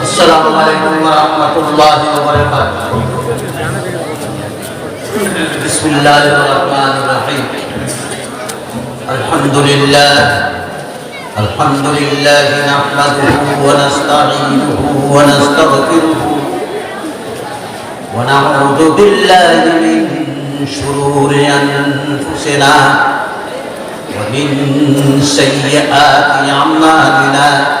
Assalamualaikum warahmatullahi wabarakatuh. Bismillahirrahmanirrahim. Alhamdulillah nahmaduhu wa nasta'inuhu wa nastaghfiruhu wa na'udzu billahi min shururi anfusina wa min sayyiati a'malina.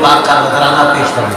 पाक का नजराना पेश करें.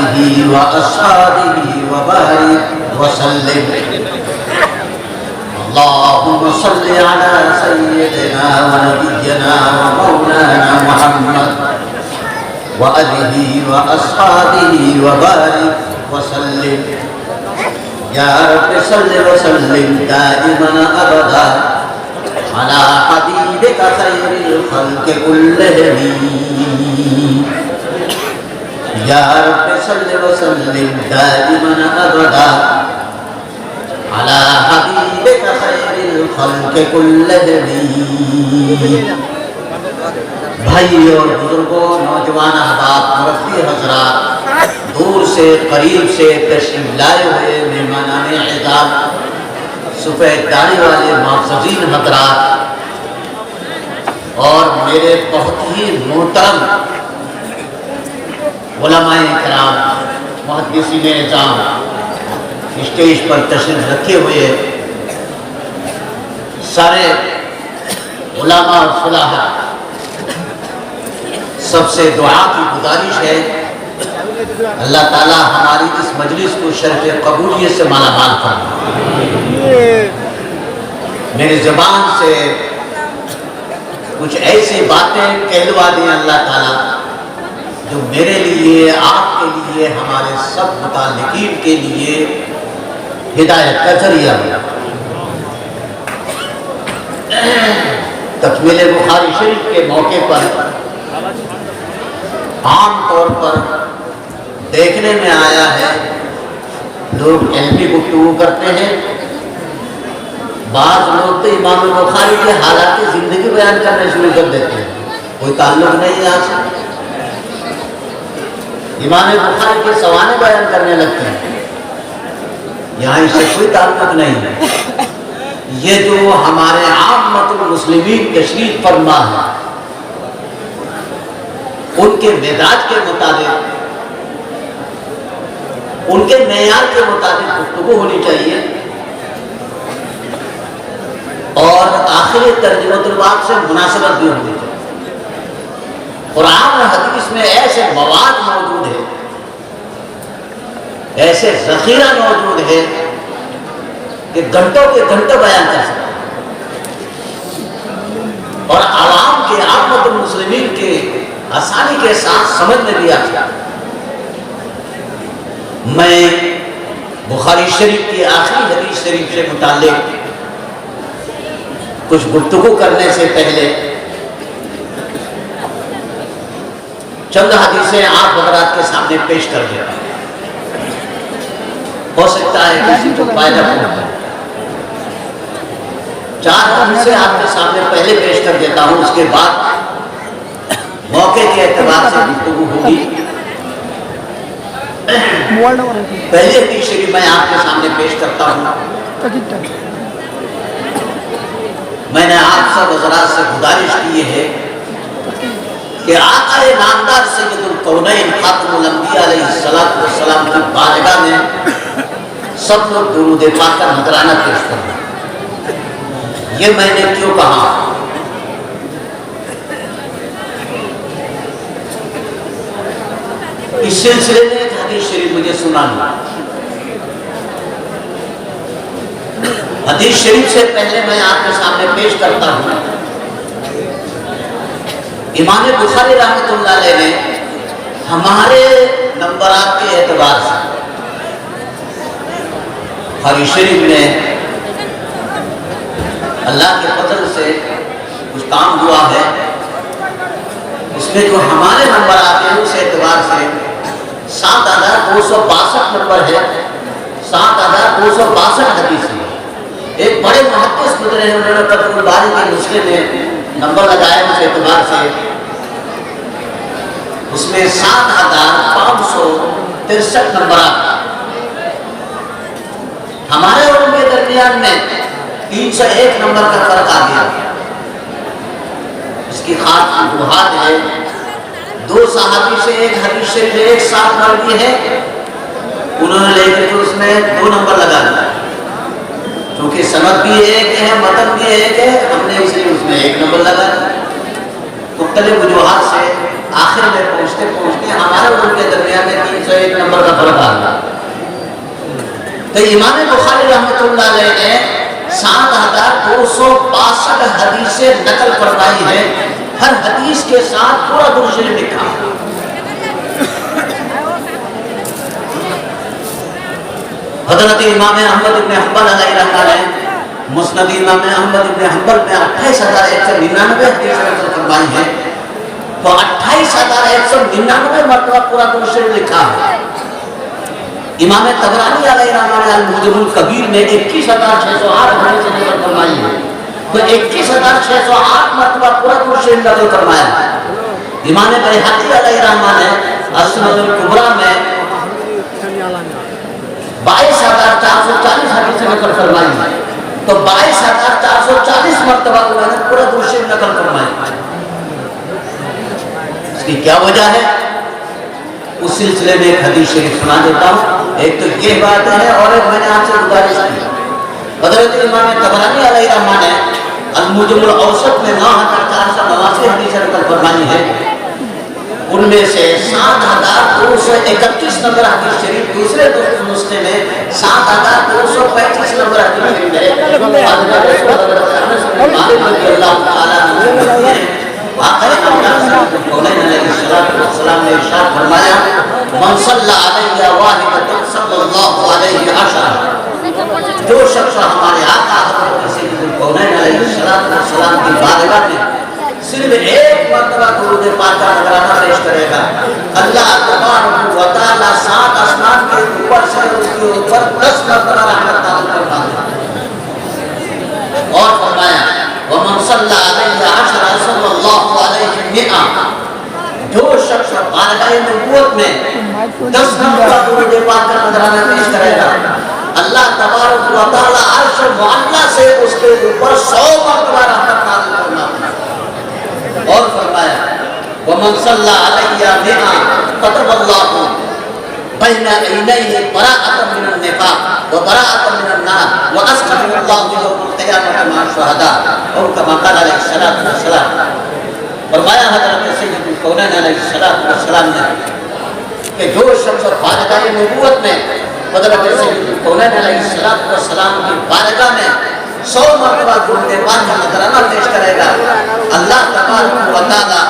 आलिहि व अस्हाबिहि व बारिक व सल्लिम। अल्लाहुम्मा सल्लि अला सय्यिदिना व नबिय्यिना व मौलाना मुहम्मद व आलिहि व अस्हाबिहि व बारिक व सल्लिम। या रब्बि सल्लि व सल्लिम दाइमन अबदा अला हबीबिका खैरिल खल्क़ि कुल्लिहिम। या रब्बि सल्लि व सल्लिम दाइमन अबदा अला हबीबिका खैरिल खल्क़ि कुल्लिहिम। भाइयों और बुजुर्गों, नौजवान अहबाब, मुरब्बी हज़रात, दूर से करीब से तशरीफ लाए हुए मेहमानान एज़ाम, सफ़ेद दाढ़ी वाले माफ़ज़ीन हज़रात और मेरे बहुत ही मोहतरम उलमाए किराम, मुहद्दिसीन एज़ाम स्टेज पर तशरीफ रखे हुए सारे उलमा और फुलाहा, सबसे दुआ की गुजारिश है अल्लाह ताला हमारी इस मजलिस को शर्फ कबूलियत से मालामाल फरमाए। मेरी ज़बान से कुछ ऐसी बातें कहलवा दें अल्लाह ताला जो मेरे लिए, आपके लिए, हमारे सब मुताल्लिकीन के लिए हिदायत का जरिया बना। तकमील बुखारी शरीफ के मौके पर आम तौर पर देखने में आया है लोग इल्मी गुफ्तगू करते हैं, बाज़ लोग तो इमाम बुखारी के हालात की ज़िंदगी बयान करना शुरू कर देते हैं। कोई ताल्लुक नहीं है यहाँ से, इमाम बुखारी के सवाने बयान करने लगते हैं, यहाँ इससे कोई ताल्लुक नहीं है। ये जो हमारे आम्मतुल मुस्लिमीन तशरीफ फरमा है, उनके मिजाज के मुताबिक, उनके मेयार के मुताबिक गुफ्तगू होनी चाहिए और आखिरी तर्जुमतुल बात से मुनासिबत भी होनी चाहिए। कुरान और हदीस में ऐसे मवाद मौजूद है, ऐसे ज़ख़ीरा मौजूद है कि घंटों के घंटों बयान कर सकते हैं और आवाम के, आम्मतुल मुस्लिमीन के आसानी के साथ समझ में भी आता। मैं बुखारी शरीफ की आखिरी हदीस शरीफ से मुताल्लिक कुछ गुफ्तगू करने से पहले चंद हदीसें आप हज़रात के सामने पेश कर देता हूं, हो सकता है किसी को फायदा पहुंचे। 4 हदीसें आपके सामने पहले पेश कर देता हूं, उसके बाद मौके के एतबार से गुफ्तगू होगी। पहले हदीस शरीफ मैं आपके सामने पेश करता हूँ। मैंने आप सब हज़रात से गुजारिश की है कि आका नामदार सैयदुल कौनैन खातमुल अंबिया अलैहिस्सलातु वस्सलाम की बारगाह में सब लोग दुरूद पाक का नजराना पेश करना। ये मैंने क्यों कहा? इस सिलसिले में एक हदीस शरीफ मुझे सुनाना। हदीस शरीफ से पहले मैं आपके सामने पेश करता हूँ, इमाम बुखारी रहमतुल्लाह अलैह ने हमारे नंबरात के एतबार से बुखारी शरीफ में अल्लाह के फजल से कुछ काम हुआ है। इसमें जो हमारे नंबर आते हैं उस एतबार से 7262 नंबर है, 7262 हदीस है। एक बड़े मुहद्दिस गुजरे हैं, उन्होंने फतहुल बारी के नुस्खे में नंबर लगाया उस एतबार से, उसमें 7563 नंबर आता। हमारे और उनके दरमियान में 301 नंबर का फर्क आ गया। इसकी खास वजूहात है, 2 सहाबी से एक हदीस शरीफ एक साथ मरवी है, उन्होंने लेकर के उसमें 2 नंबर लगा दिया। क्योंकि सनद भी एक है, मतन भी एक है, हमने इसलिए उसमें 1 नंबर लगा दिया। मुख्तलिफ वजूहात से आखिर में पहुँचते पहुँचते हमारे और उनके दरमियान में 301 एक नंबर का फर्क आ गया। तो इमाम बुखारी रहमतुल्लाह अलैह ने 7262 हदीसें नकल फरमाई है। हर हदीस के साथ पूरा दुरूद शरीफ लिखा। हजरत इमाम अहमद इब्न हंबल अलैहि मुस्नद इमाम अहमद इब्न हंबल में 28,199 हदीसें नकल फरमाई है। तो 28,199 मरतबा पूरा दुरूद शरीफ लिखा है। इमाम तबरानी अलैहि कबीर में 21,608 हदीसें नकल फरमाई है। तो 21,608 मरतबा पूरा दुरूद शरीफ नकल फरमाया। इमाम बैहक़ी अलैहि ने असनदुल कुबरा में 22,440 हदीसें नकल फरमाई है। तो 22,440 मरतबा उन्होंने पूरा दुरूद शरीफ नकल फरमाया। इसकी क्या वजह है? उस सिलसिले में एक हदीस शरीफ सुना देता हूँ। एक तो ये बात है और एक मैंने आपसे गुजारिश की। हज़रत इमाम तबरानी अलैहि ने अल-मुजमुल औसत में 9,489 हदीसें नकल फरमाई है। उनमें से 7,231 नंबर हदीस शरीफ दूसरे नुस्खे में 7,235 नंबर हदीस शरीफ है। सलाम ने इरशाद फरमाया, मन सल्ला अलैहि वाहिदतन सल्लल्लाहु अलैहि अशरा। जो शख्स हमारे आका हज़रत सैयदुल कौनैन अलैहिस्सलाम की बारगाह में सिर्फ एक मरतबा दुरूद पाक का नजराना पेश करेगा, अल्लाह तबारक व तआला 7 आसमान के ऊपर से उसके ऊपर 10 मरतबा रहमत नाज़िल फरमाता है। और फरमाया, व मन सल्ला अलैहि अशरा सल्लल्लाहु अलैहि मिआ। जो शख्स बारगाह नबूवत में 10 मरतबा दुरूद पाक का नजराना पेश करेगा, अल्लाह तबारक व तआला अर्श मुअल्ला से उसके ऊपर 100 मरतबा रहमत नाज़िल फरमाता है। और फरमाया, व मन सल्ला अलैहि मिआ कतबल्लाहु बैना ऐनैहि बराअतन मिनन निफाक व बराअतन मिनन नार व अस्कनहुल्लाहु यौमल क़ियामति मअ शुहदा। और कमा क़ाल अलैहिस्सलातु वस्सलाम। फरमाया हज़रत सैयदुल कौनैन अलैहिस्सलाम ने कि जो शख्स बारगाह नबूवत में हज़रत सैयदुल कौनैन अलैहिस्सलाम की बारगाह में 100 मरतबा दुरूद पाक का नजराना पेश करेगा, अल्लाह तबारक व तआला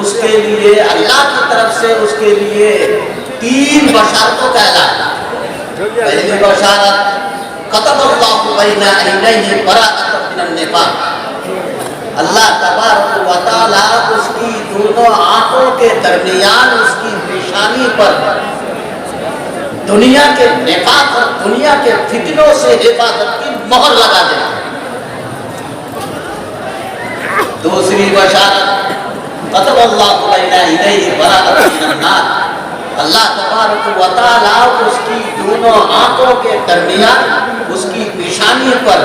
उसके लिए अल्लाह की तरफ से उसके लिए 3 बशारतों का ऐलान। पहली बशारत, कतबल्लाहु बैना ऐनैहि बराअतन मिनन निफाक। अल्लाह तबारक व तआला उसकी दोनों आंखों के दरमियान उसकी पेशानी पर दुनिया के निफाक और दुनिया के फितनों से हिफाजत की मोहर लगा देते हैं। दूसरी बशारत, कतबल्लाहु बैना ऐनैहि बराअतन मिनन नार। अल्लाह तबारक व तआला उसकी दोनों आंखों के दरमियान उसकी पेशानी पर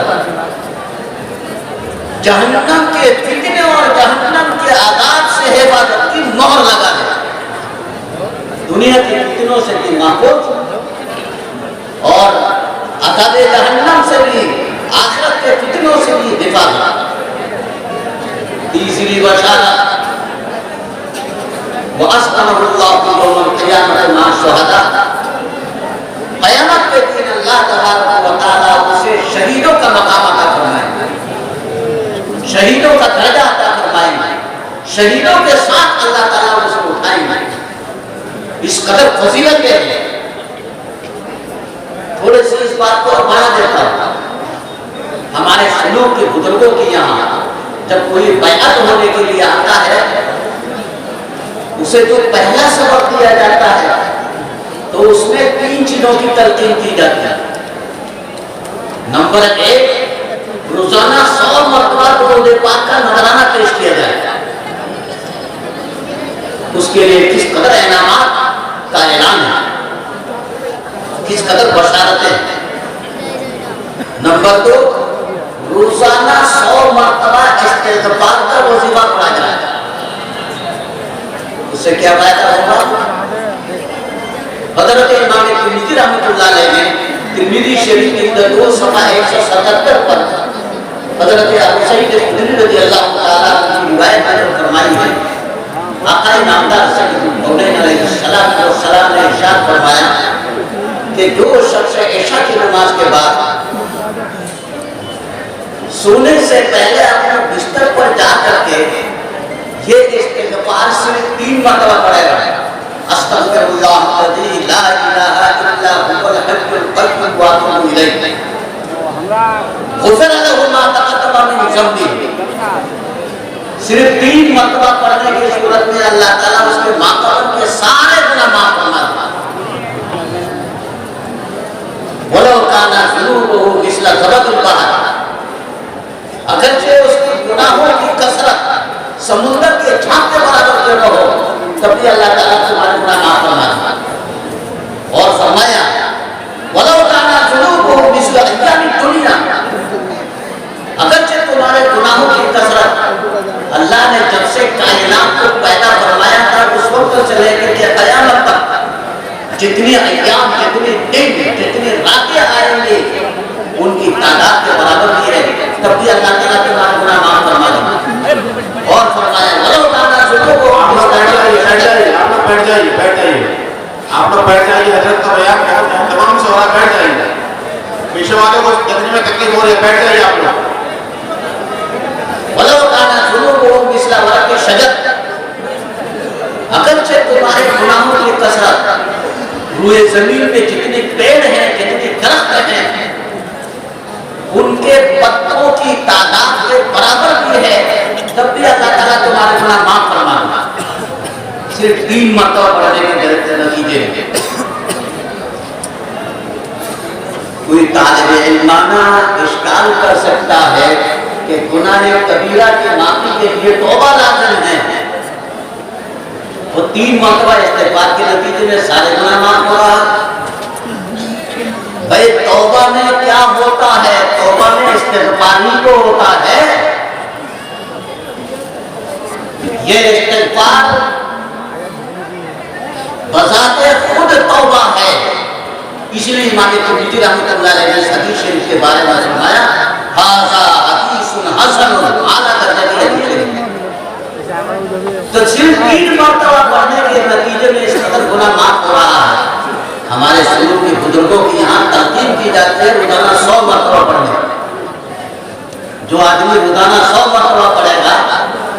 जहन्नम के फितने और जहन्नम के आदाब से हिफाजत की मोहर लगा दे। दुनिया के फितनों से भी महफूज और अज़ाब जहन्नम से भी, आखिरत के फितनों से भी हिफाजत। तीसरी बशारत, व अस्कनहुल्लाहु यौमल क़ियामति मअ शुहदा। क़यामत के दिन अल्लाह तबारक व तआला उसे शहीदों का मकाम अता फरमाएंगे, शहीदों का दर्जा अता फरमाएंगे, शहीदों के साथ अल्लाह ताला उसे उठाएंगे। इस कदर फजीलत है। थोड़ी सी इस बात को और बना देता हूँ। हमारे सुनूक के बुजुर्गों के यहाँ जब कोई बैअत होने के लिए आता है, उसे जो पहला सबक दिया जाता है तो उसमें 3 चीजों की तलकीन की जाती है। नंबर 1, रोजाना 100 मरतबा दुरूद पाक का नजराना पेश किया जाएगा। उसके लिए किस कदर इनामात का ऐलान है, किस कदर बशारतें। नंबर 2, रोजाना 100 मरतबा इस्तिग़फ़ार का वजीफा पढ़ा जाएगा। उससे क्या फायदा होगा? हज़रत इमाम तिरमिज़ी रहमतुल्लाह अलैह ने तिरमिज़ी शरीफ की 2 सफ़ा 177 पर हज़रत अबू सईद खुदरी रज़ियल्लाहु तआला की रिवायत नक़ल फरमाई है। आका नामदार सैयदुल कौनैन अलैहिस्सलाम ने इरशाद से ऐशा की नमाज के बाद सोने से पहले अपने बिस्तर पर जा करके ये इस्तिग़फ़ार सिर्फ 3 मरतबा पढ़ेगा। अस्तग़फिरुल्लाहल्लज़ी ला इलाहा इल्ला हुवल हय्युल क़य्यूम व अतूबु इलैह गुफ़िरा लहू मा तक़द्दम मिन ज़ंबिही। सिर्फ 3 मरतबा पढ़ने की सूरत में अल्लाह ताला उसके माक़बल के सारे गुनाह माफ़ फरमा देगा। वलो काना ज़ुनूबुहु मिस्ल ज़बदिल बहर, अगरचे उसके गुनाहों की कसरत समुद्र के झाग के बराबर क्यों न हो, तब भी अल्लाह ताला तुम्हारे गुनाह माफ़ फरमा देगा। और फरमाया वलो काना ज़ुनूबुहु मिस्ल अय्यामिद दुनिया, अगरचे तुम्हारे गुनाहों की कसरत अल्लाह ने जब से कायनात को पैदा फरमाया था उस वक्त से लेकर के क़यामत तक जितनी अय्याम, जितने दिन, जितनी रातें आएंगी उनकी तादाद के बराबर भी है, तब भी अल्लाह ताला तुम्हारा गुनाह माफ़ फरमा देगा। और फरमाया वलो काना ज़ुनूबुहु, आप लोग बैठ जाइए, हजरत का बयान तमाम सवाल बैठ जाइए, पीछे वालों को देखने में तकलीफ हो रही है, बैठ जाइए आप लोग। वलो काना ज़ुनूबुहु मिस्ल वरक़ि शजर, अगरचे तुम्हारे गुनाहों की कसरत रूए जमीन में जितने पेड़ हैं, जितने दरख्त हैं, उनके पत्तों की तादाद के बराबर भी है, तब भी अल्लाह ताला तुम्हारे गुनाह माफ़ फरमा देगा। सिर्फ 3 मरतबा पढ़ने के नतीजे में। कोई तालिबे इल्माना इश्काल कर सकता है कि गुनाह कबीरा की माफी के लिए तौबा लाज़िम है। वो 3 मरतबा इस्तिग़फ़ार के नतीजे में सारे गुनाह माफ हो रहा। भाई तौबा में क्या होता है? तौबा में इस्तिग़फ़ार ही तो होता है। ये इस्तिग़फ़ार बज़ाते खुद तौबा है। इसलिए इमाम तिरमिज़ी रहमतुल्लाह अलैहि ने इस हदीस शरीफ के बारे में फरमाया हाज़ा हदीसुन हसनुन आला दर्जे की हदीस है। तो सिर्फ 3 मरतबा पढ़ने के नतीजे में इस कदर गुनाह माफ हो रहा है। हमारे शुरू के बुजुर्गों की यहाँ तलकीन की जाती है रोजाना 100 मरतबा पढ़ने। जो आदमी रोजाना 100 मरतबा पढ़ेगा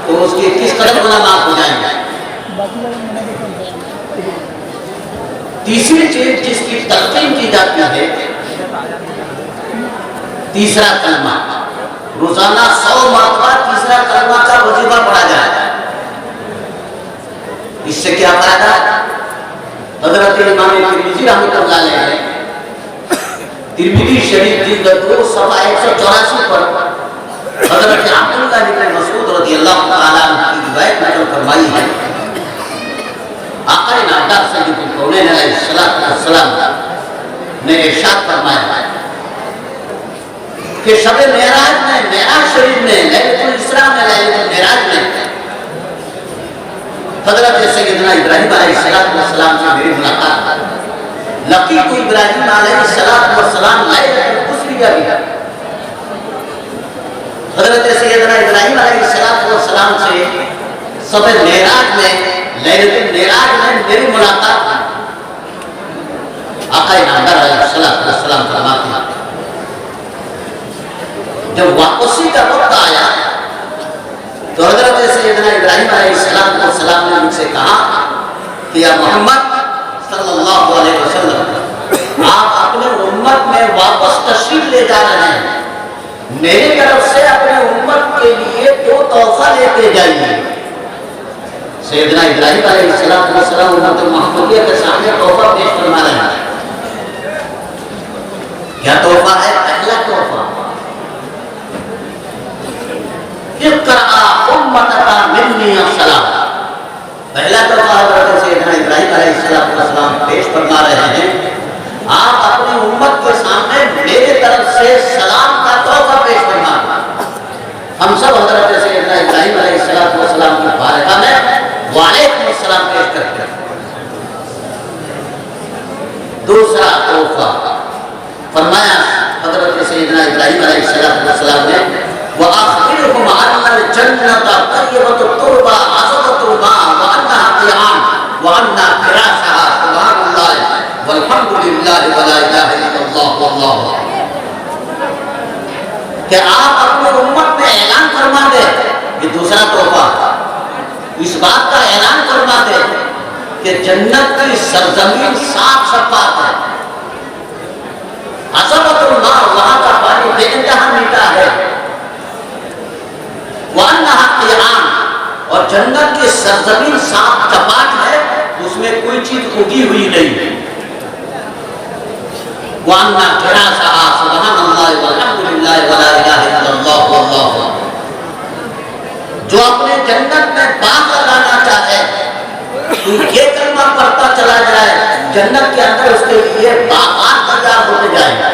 तो उसके किस कदर गुनाह माफ हो जाएंगे। तीसरी चीज जिसकी तलकीन की जाती है, तीसरा कलमा, रोजाना 100 मरतबा तीसरा कलमा का वजीफा पढ़ा जाए। इससे क्या फायदा? हज़रत इमाम तिरमिज़ी रहमतुल्लाह अलैहि तिरमिज़ी शरीफ जिल्द 2 सफ़ा 184 पर हज़रत अब्दुल्लाह इब्न मसूद रज़ियल्लाहु ताला अन्हु की रिवायत नकल फरमाई है। आक़ा नामदार सय्यदुल कौनैन अलैहिस्सलाम ने इरशाद फरमाया कि शब-ए मेराज में, मेराज शरीफ में, लैलतुल इसरा में, लैलतुल मेराज में हज़रत सय्यदना इब्राहीम अलैहिस्सलाम से मेरी मुलाकात। लक़ीतु इब्राहीम अलैहिस्सलाम लैलतुल उसरिया बिही। हज़रत सय्यदना इब्राहीम अलैहिस्सलाम से शब-ए मेराज में, लैलतुल मेराज में मेरी मुलाकात। आक़ा नामदार अलैहिस्सलाम फरमाते हैं जब वापसी का वक्त आया तो हज़रत सय्यदना इब्राहीम अलैहिस्सलाम ने मुझसे कहा कि या मोहम्मद सल्लल्लाहु अलैहि वसल्लम, आप अपने उम्मत में वापस तशरीफ ले जा रहे हैं। मेरी तरफ से अपने उम्मत के लिए 2 तोहफा लेके जाइए। सय्यदना इब्राहीम अलैहिस्सलाम उम्मत मुहम्मदिया के सामने तोहफा पेश फरमा रहे हैं। क्या तोहफा है? पहला तोहफा इक़रा उम्मतका मिन्नी अस्सलाम। पहला तोहफा हज़रत सय्यदना इब्राहीम अलैहिस्सलाम पेश फरमा रहे हैं, आप अपनी उम्मत के सामने मेरे तरफ से सलाम का तोहफा पेश फरमा। हम सब हज़रत सय्यदना इब्राहीम अलैहिस्सलाम की बारगाह में वालेकुम अस्सलाम पेश करते हैं। दूसरा तोहफा फरमाया हज़रत सय्यदना इब्राहीम अलैहिस्सलाम ने वअख़बिरहुम अन्नल जन्नत तय्यबतुत तुरबा अज़बतुल मा व अन्नहा क़ियाम व अन्ना फ़िराशहा। सुभानअल्लाह। वल्हम्दुलिल्लाहि वला इलाहा इल्लल्लाह वल्लाहु अकबर। कि आप अपने उम्मत में ऐलान फरमा दे, ये दूसरा तोहफा, इस बात का ऐलान फरमा दे कि जन्नत की सरजमीन साफ शफाफ है, अज़मतुल्लाह, वहां का पानी बेइंतहा मीठा है, वअन्नहा क़ियाम, और जन्नत की सरजमीन साफ चपाट है, उसमें कोई चीज उगी हुई नहीं। वअन्ना फ़िराशहा सुब्हानल्लाह वल्हम्दुलिल्लाह वला इलाहा इल्लल्लाह वल्लाहु अकबर। जो अपने जन्नत में बाग लगाना चाहे तो ये कलमा पढ़ता चला जाए, जन्नत के अंदर उसके लिए बागात तैयार होते जाएंगे।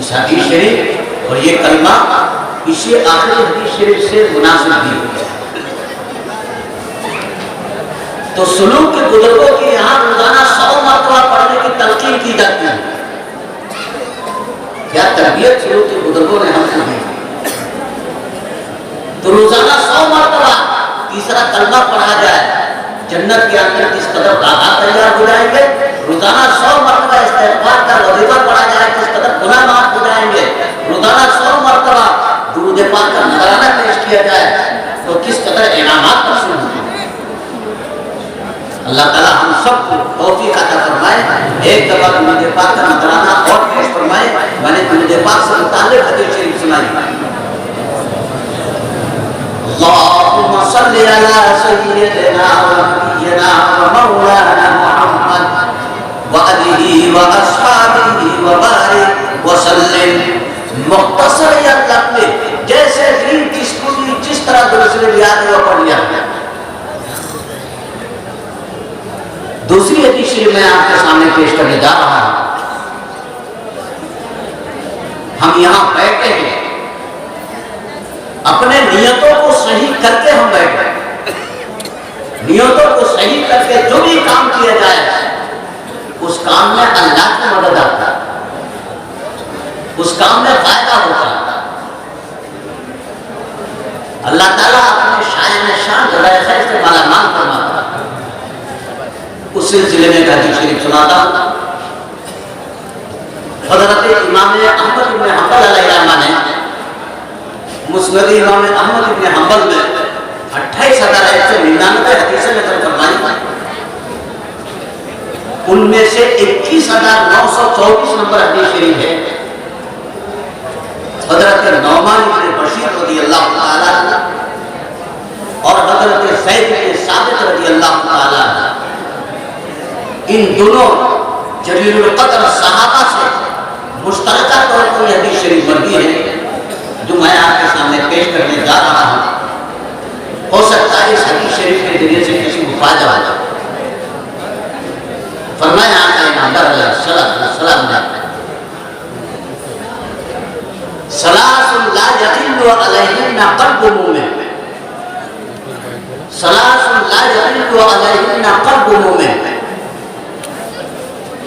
इस हदीस शरीफ और ये कलमा इसी आखिरी हदीस शरीफ से मुनासिब भी है। तो सुलूक के बुजुर्गों की यहाँ रोजाना 100 मरतबा पढ़ने की तलकीन की जाती है। क्या तरबियत सुलूक के बुजुर्गों ने हमसे दी। तो रोजाना 100 मरतबा तीसरा कलमा पढ़ा जाए, जन्नत के अंदर किस कदर बागात तैयार हो जाएंगे। रोजाना 100 मरतबा इस्तिग़फ़ार का वज़ीफ़ा पढ़ा जाए, किस कदर गुनाह माफ हो जाएंगे। रोजाना 100 मरतबा दुरूद पाक का नज़राना पेश किया जाए तो किस कदर इनामात हासिल होंगे। अल्लाह ताला हम सबको तौफीक अता फरमाए। एक दफा दुरूद पाक का नज़राना और पेश फरमाए। मैंने दुरूद पाक से मुताल्लिक़ हदीस शरीफ सुनाई। अल्लाहुम्मा सल्लि अला सय्यिदिना व नबिय्यिना व मौलाना मुहम्मद व आलिहि व अस्हाबिहि व बारिक व सल्लिम। मुख्तसर या लफ्ज़ जैसे भी जिस तरह दूसरे याद हुआ पढ़ लिया। दूसरी हदीस मैं आपके सामने पेश करने जा रहा हूं। हम यहां बैठे हैं, अपने नियतों को सही करके हम बैठे। नियतों को सही करके जो भी काम किया जाए उस काम में अल्लाह की मदद आता है, उस काम में फायदा होता है। अल्लाह ताला अपने शान शान खैर से मालामाल फरमाता है। उस सिलसिले में एक हदीस शरीफ सुनाता हूं। हज़रत इमाम अहमद इब्न हंबल अलैहिर्रहमा ने मुस्नद इमाम अहमद इब्न हंबल में 28,199 हदीसें नकल फरमाई। उनमें से 21,924 नंबर हदीस शरीफ है हज़रत नौमान इब्न बशीर रज़ियल्लाहु ताला और हज़रत ज़ैद इब्न साबित रज़ियल्लाहु ताला। इन दोनों जलीलुल क़द्र सहाबा से मुश्तरका तौर पर यह हदीस शरीफ मरवी है जो मैं आपके सामने पेश करने जा रहा हूं। हो सकता है इस हदीस शरीफ के जरिए से किसी को फायदा हो जाए। फरमाया आका इनामदार अलैहिस्सलातु वस्सलाम ने, सलासुन ला यक़िल्लु अलैहिन्ना क़ल्बु मुमिन, सलासुन ला यक़िल्लु अलैहिन्ना क़ल्बु मुमिन।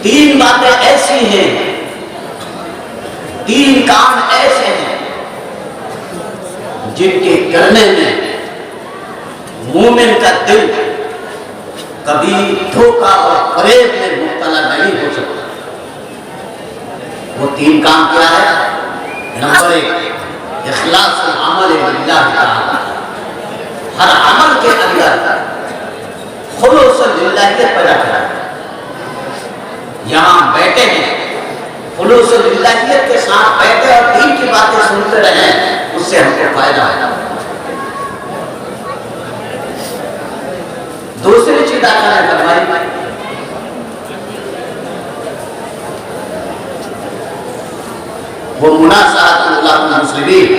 3 बातें ऐसी हैं, 3 काम ऐसे हैं जिनके करने में मोमिन का दिल कभी धोखा और फरेब में मुब्तला नहीं हो सकता। वो 3 काम क्या है? नंबर 1, इखलासुल अमल लिल्लाह ताला। हर अमल के अंदर खुलूस लिल्लाहियत पैदा करें। यहाँ बैठे हैं, खुलूस लिल्लाहियत के साथ बैठे और दीन की बातें सुनते रहें, उससे हमको फायदा है। दूसरी चीज आका ने फरमाई, वो मुनासाहतुल मुस्लिमीन,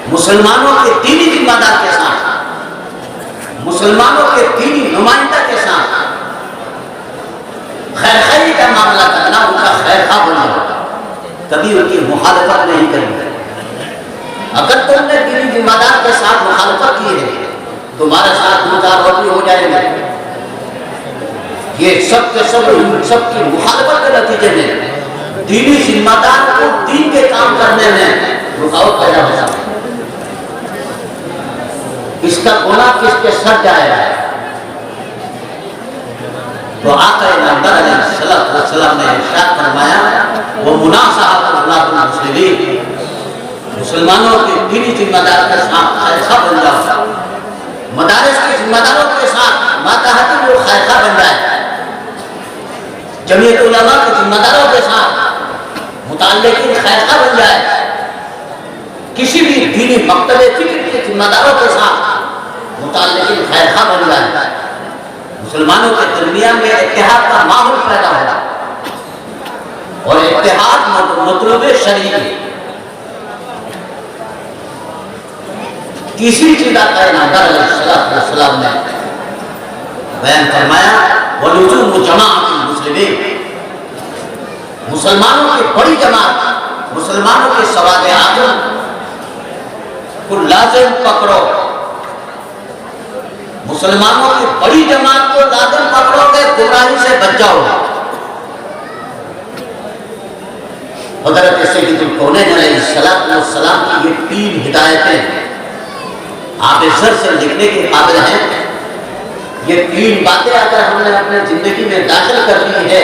मुसलमानों के दीनी जिम्मेदार के साथ, मुसलमानों के दीनी नुमाइंदा के साथ खैर खैरी का मामला करना, उनका खैर खा बनना, कभी उनकी मुखालफत नहीं करनी। अगर तुमने दीनी जिम्मेदार के साथ मुखालफत की है, तुम्हारे साथ मुजावरती हो जाएंगे। ये सब के सब सबकी मुखालफत के नतीजे में दीनी जिम्मेदार को दीन के काम करने में रुकावट पैदा होता है। इसका गुनाह किसके सर जाएगा? तो आका नामदार अलैहिस्सलाम ने इरशाद फरमाया वो मुनासहतुल मुस्लिमीन, मुसलमानों के दीनी जिम्मेदार के साथ खैखा बन जाओ, मदारिस के जिम्मेदारों के साथ मातहती वो खैखा बन जाए, जमीयत उलमा के जिम्मेदारों के साथ मुताल्लिकीन खैखा बन जाए, किसी भी दीनी मकतबे फिक्र के जिम्मेदारों के साथ मुताल्लिकीन खैखा बन जाए, मुसलमानों के दरमियान में इत्तेहाद का माहौल पैदा होगा और इत्तेहाद मतलूब शरीय तीसरी चीज आका नामदार अलैहिस्सलाम ने बयान फरमाया वलुजूम जमाअतुल मुस्लिमीन, मुसलमानों की बड़ी जमात, मुसलमानों के सवाद आजम को लाजिम पकड़ो, मुसलमानों की बड़ी जमात को लाजिम पकड़ोगे गुमराही से बच जाओगे। हज़रत सय्यदुल कौनैन अलैहिस्सलाम की ये 3 हिदायतें आप सर से लिखने के काबिल हैं। ये 3 बातें अगर हमने अपने जिंदगी में दाखिल कर दी है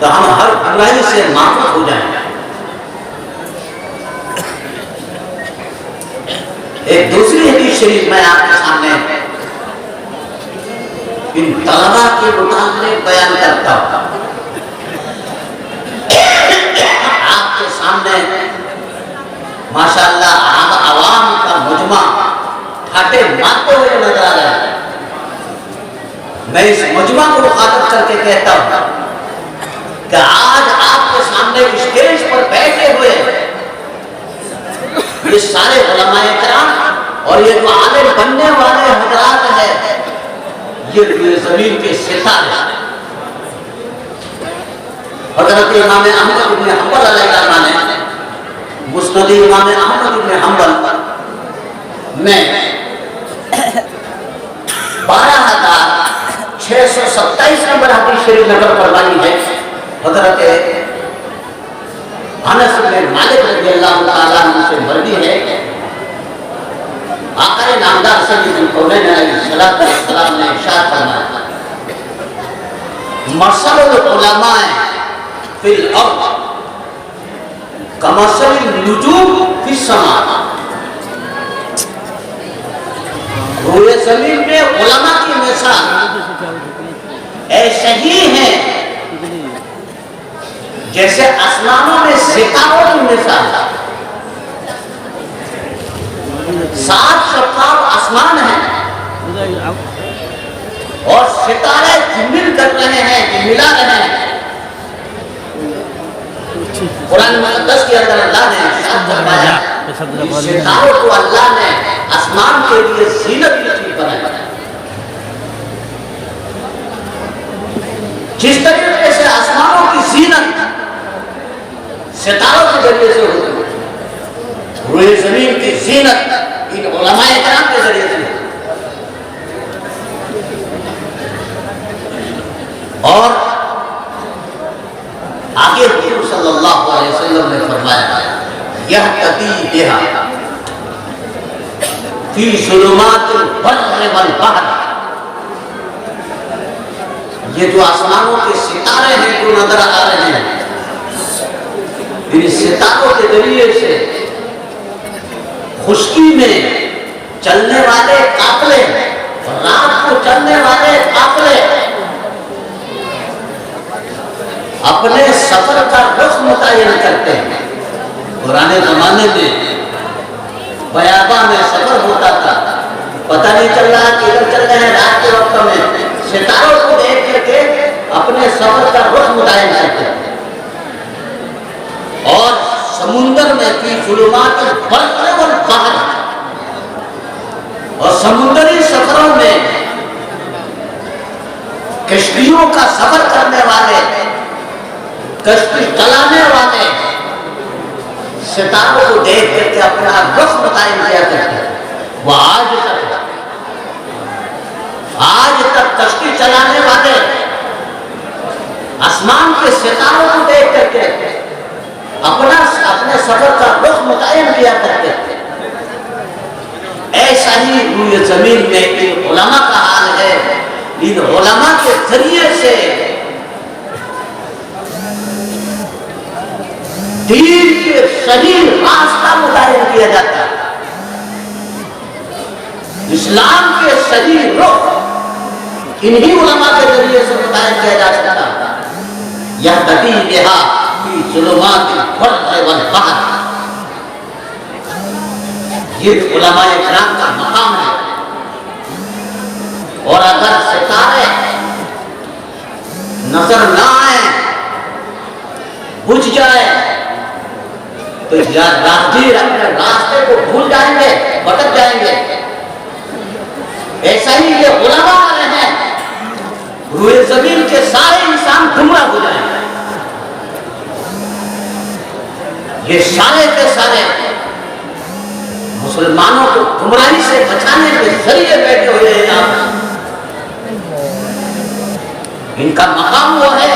तो हम हर बुराई से माफूज हो जाएंगे। एक दूसरी हदीस शरीफ मैं आपके सामने इन तलबा के मुताबिक बयान करता हूं। आपके सामने माशाअल्लाह आवाम का मुजमा ठाटे मारते हुए नजर आ रहा है। मैं इस मुजमा को मुखातब करके कहता हूं कि आज आपके सामने स्टेज पर बैठे हुए ये सारे उलमाए किराम और ये जो आलिम बनने वाले हजरात हैं, ये जमीन के सितारे हैं। हज़रत इमाम अहमद इब्न हंबल अलैहिर्रहमा ने मुस्नद इमाम अहमद इब्न हंबल में 12,627 नंबर हदीस शरीफ नकल फरमाई है। हज़रत अनस इब्न मालिक रज़ियल्लाहु ताला अन्हु से मरवी है। आका नामदार सय्यदुल कौनैन अलैहिस्सलाम ने इरशाद फरमाया मसलुल उलमाए फिल अर्द कमसलिन नुजूम फिस समा, रोए जमीन में उलमा की मिसाल ऐसे ही है जैसे आसमानों में सितारों की मिसाल। 7 शफ़ाफ़ आसमान है और सितारे झिलमिल कर रहे हैं, मिला रहे हैं। कुरान मुक़द्दस के अंदर अल्लाह ने इरशाद फरमाया सितारों को अल्लाह ने आसमान के लिए ज़ीनत की चीज़ बनाया। जिस तरीके से आसमानों की ज़ीनत सितारों के जरिए से होती है, रोए ज़मीन की ज़ीनत इन उलमाए किराम के जरिए से। और आगे हुजूर सल्लल्लाहु अलैहि वसल्लम ने फरमाया यह तदी बिहा फी ज़ुलुमातिल बर्र वल बहर, ये जो आसमानों के सितारे हैं जो नजर आ रहे हैं, इन सितारों के जरिए से खुश्की में चलने वाले काफिले, रात को चलने वाले काफिले अपने सफर का रुख मुतय्यन करते हैं। पुराने जमाने में बयाबा में सफर होता था, पता नहीं चल रहा किधर चल रहे हैं। रात के वक्त में सितारों को देख करके अपने सफर का रुख मुतय्यन करते हैं। और समुंदर में की ज़ुलुमातिल बर्र वल बहर, और समुद्री सफरों में कश्तियों का सफर करने वाले, कश्ती चलाने वाले सितारों को देख करके अपना रुख मुतय्यन किया करते हैं। वो आज तक कश्ती चलाने वाले आसमान के सितारों को देख करके अपने सफर का रुख मुतय्यन किया करते थे। ऐसा ही ये जमीन में इन उलमा का हाल है। इन उलमा के जरिए से दीन के सही रास्ता मुतायन किया जाता है, इस्लाम के सही रुख इन्हीं उलमा के जरिए से मुतायन किया जा सकता है। यह दबी बिहा की जुलुमात वल बहर, ये उलमा इकराम का मकाम है। और अगर सितारे नजर ना आए, बुझ जाए, तो यार राहगीर अपने रास्ते को भूल जाएंगे, भटक जाएंगे। ऐसा ही ये उलमा वाले हैं, रूए जमीन के सारे इंसान गुमराह हो जाएंगे। ये सारे के सारे मुसलमानों को गुमराही से बचाने के जरिए बैठे हुए हैं। इनका मकाम वो है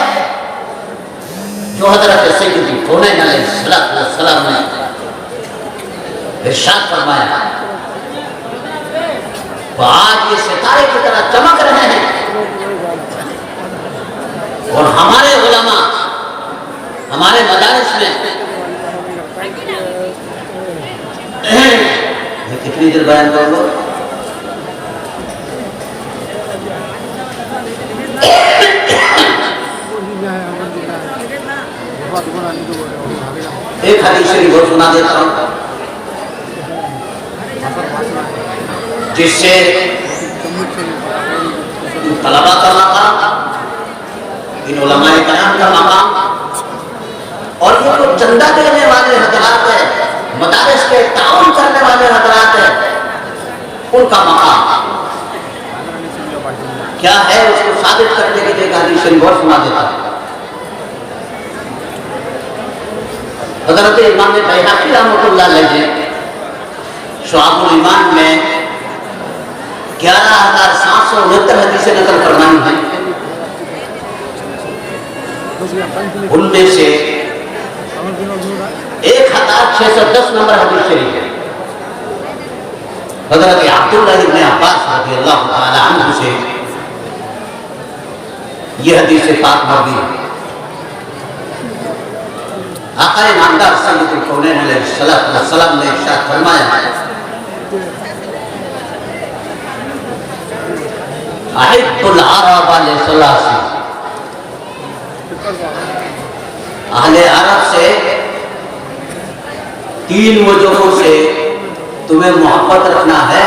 जो हजरत सैयदी कौनैन अलैहिस्सलाम ने इरशाद फरमाया। तो आज ये सितारे की तरह चमक रहे हैं और हमारे उलमा हमारे मदारिस में कितनी देर बयान करूंगा? एक हदीस शरीफ और सुना देता हूं जिससे तलबा का मकाम, इन उलमाए कलाम का मकाम और ये जो चंदा देने वाले हजरात है, मदारिस के ताउन करने वाले हजरात है, उनका मकाम क्या है उसको साबित करने के लिए हदीस शरीफ और सुना देता हूं। हज़रत इमाम बैहक़ी रहमतुल्लाह अलैह शुआबुल ईमान में 11,769 हदीसें नकल फरमाई हैं। उनमें से 1,610 नंबर हदीस शरीफ है। हज़रत अब्दुल्लाह इब्न अब्बास रज़ियल्लाहु ताला अन्हु से यह हदीस पाक मरवी है। आका नामदार सैयदुल कौनैन अलैहिस्सलाम ने इरशाद फरमाया, अहिब्बुल अरब लिसलासी, अहले अरब से 3 वजहों से तुम्हें मोहब्बत रखना है।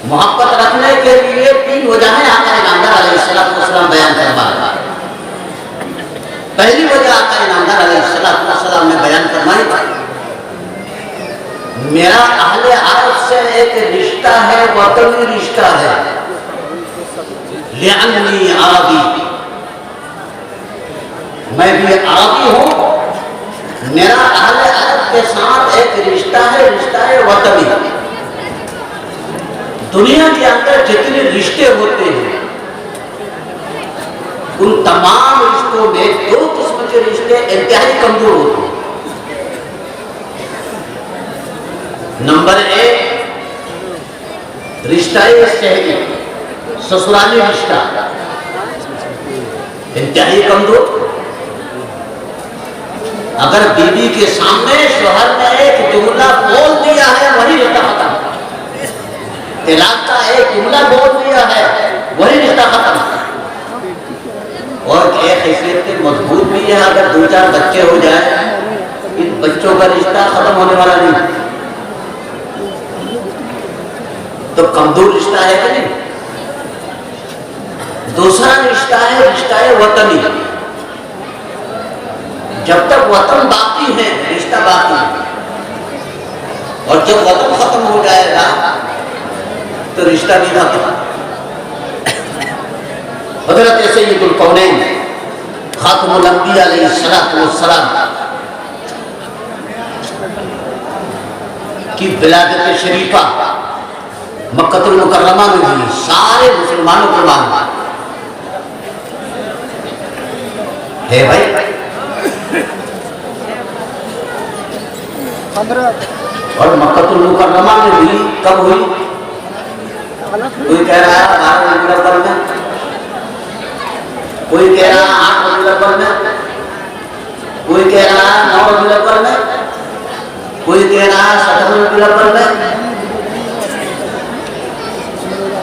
मोहब्बत रखने के लिए 3 वजहें आका नामदार अलैहिस्सलाम बयान फरमाया। पहली वजह आका नामदार अलैहिस्सलाम ने बयान फरमाई, मेरा अहले अरब से एक रिश्ता है, वतनी रिश्ता है। लिअन्नी अरबी, मैं भी अरबी हूं, मेरा अहले अरब के साथ एक रिश्ता है वतनी। दुनिया के अंदर जितने रिश्ते होते हैं उन तमाम रिश्तों में 2 किस्म के रिश्ते इंतहाई कमजोर होते हैं। नंबर 1 रिश्ता सहरी, ससुराली रिश्ता, इंतहाई कमजोर। अगर बीवी के सामने शोहर ने एक जुमला बोल दिया है, वही रिश्ता खत्म। तलाक का एक जुमला बोल दिया है, वही रिश्ता खत्म। और एक हैसियत मजबूत भी है, अगर 2-4 बच्चे हो जाए, इन बच्चों का रिश्ता खत्म होने वाला नहीं। तो कमजोर रिश्ता है कि नहीं? दूसरा रिश्ता है वतनी। जब तक वतन बाकी है, रिश्ता बाकी है, और जब वतन खत्म हो जाएगा तो रिश्ता भी खत्म। हज़रत सैयदुल कौनैन खातमुल अंबिया अलैहिस्सलातु वस्सलाम की विलादत शरीफा मक्कतुल मुकर्रमा में हुई, सारे मुसलमानों को मालूम है भाई। और मक्कतुल मुकर्रमा में हुई, कब हुई? कोई कह रहा है 12 रबीउल अव्वल में, कोई कह रहा है 8 रबीउल अव्वल में, कोई कह रहा है 9 रबीउल अव्वल में, कोई कह रहा है 17 रबीउल अव्वल में।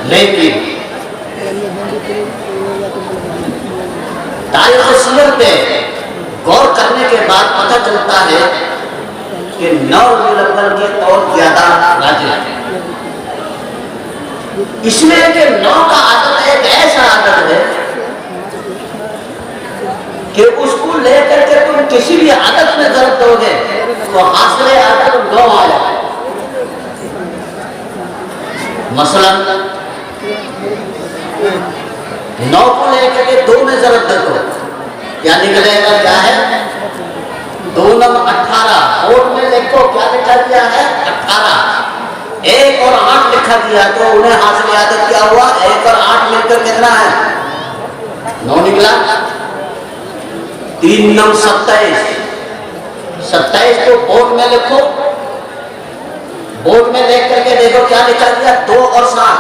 लेकिन तारीख सीरत पे गौर करने के बाद पता चलता है कि 9 रबीउल अव्वल के और ज्यादा राजे हैं। इसमें कि 9 का आदत एक ऐसा आदत है कि उसको लेकर के तुम किसी भी आदत में जरूरत दोगे तो हासिल आदत 9 आ जाए। मसलन 9 को लेकर के 2 में जरूरत दे दो, क्या निकलेगा? क्या है? 2 9 18। बोर्ड में देखो क्या लिखा गया है? 18। 1 और 8 लिखा गया तो उन्हें हासिल आदत क्या हुआ? 1 और 8 मिलकर कितना है? 9 निकला। 3 9 27। 27 को बोर्ड में लिखो, बोर्ड में देख करके देखो क्या लिखा गया? 2 और 7।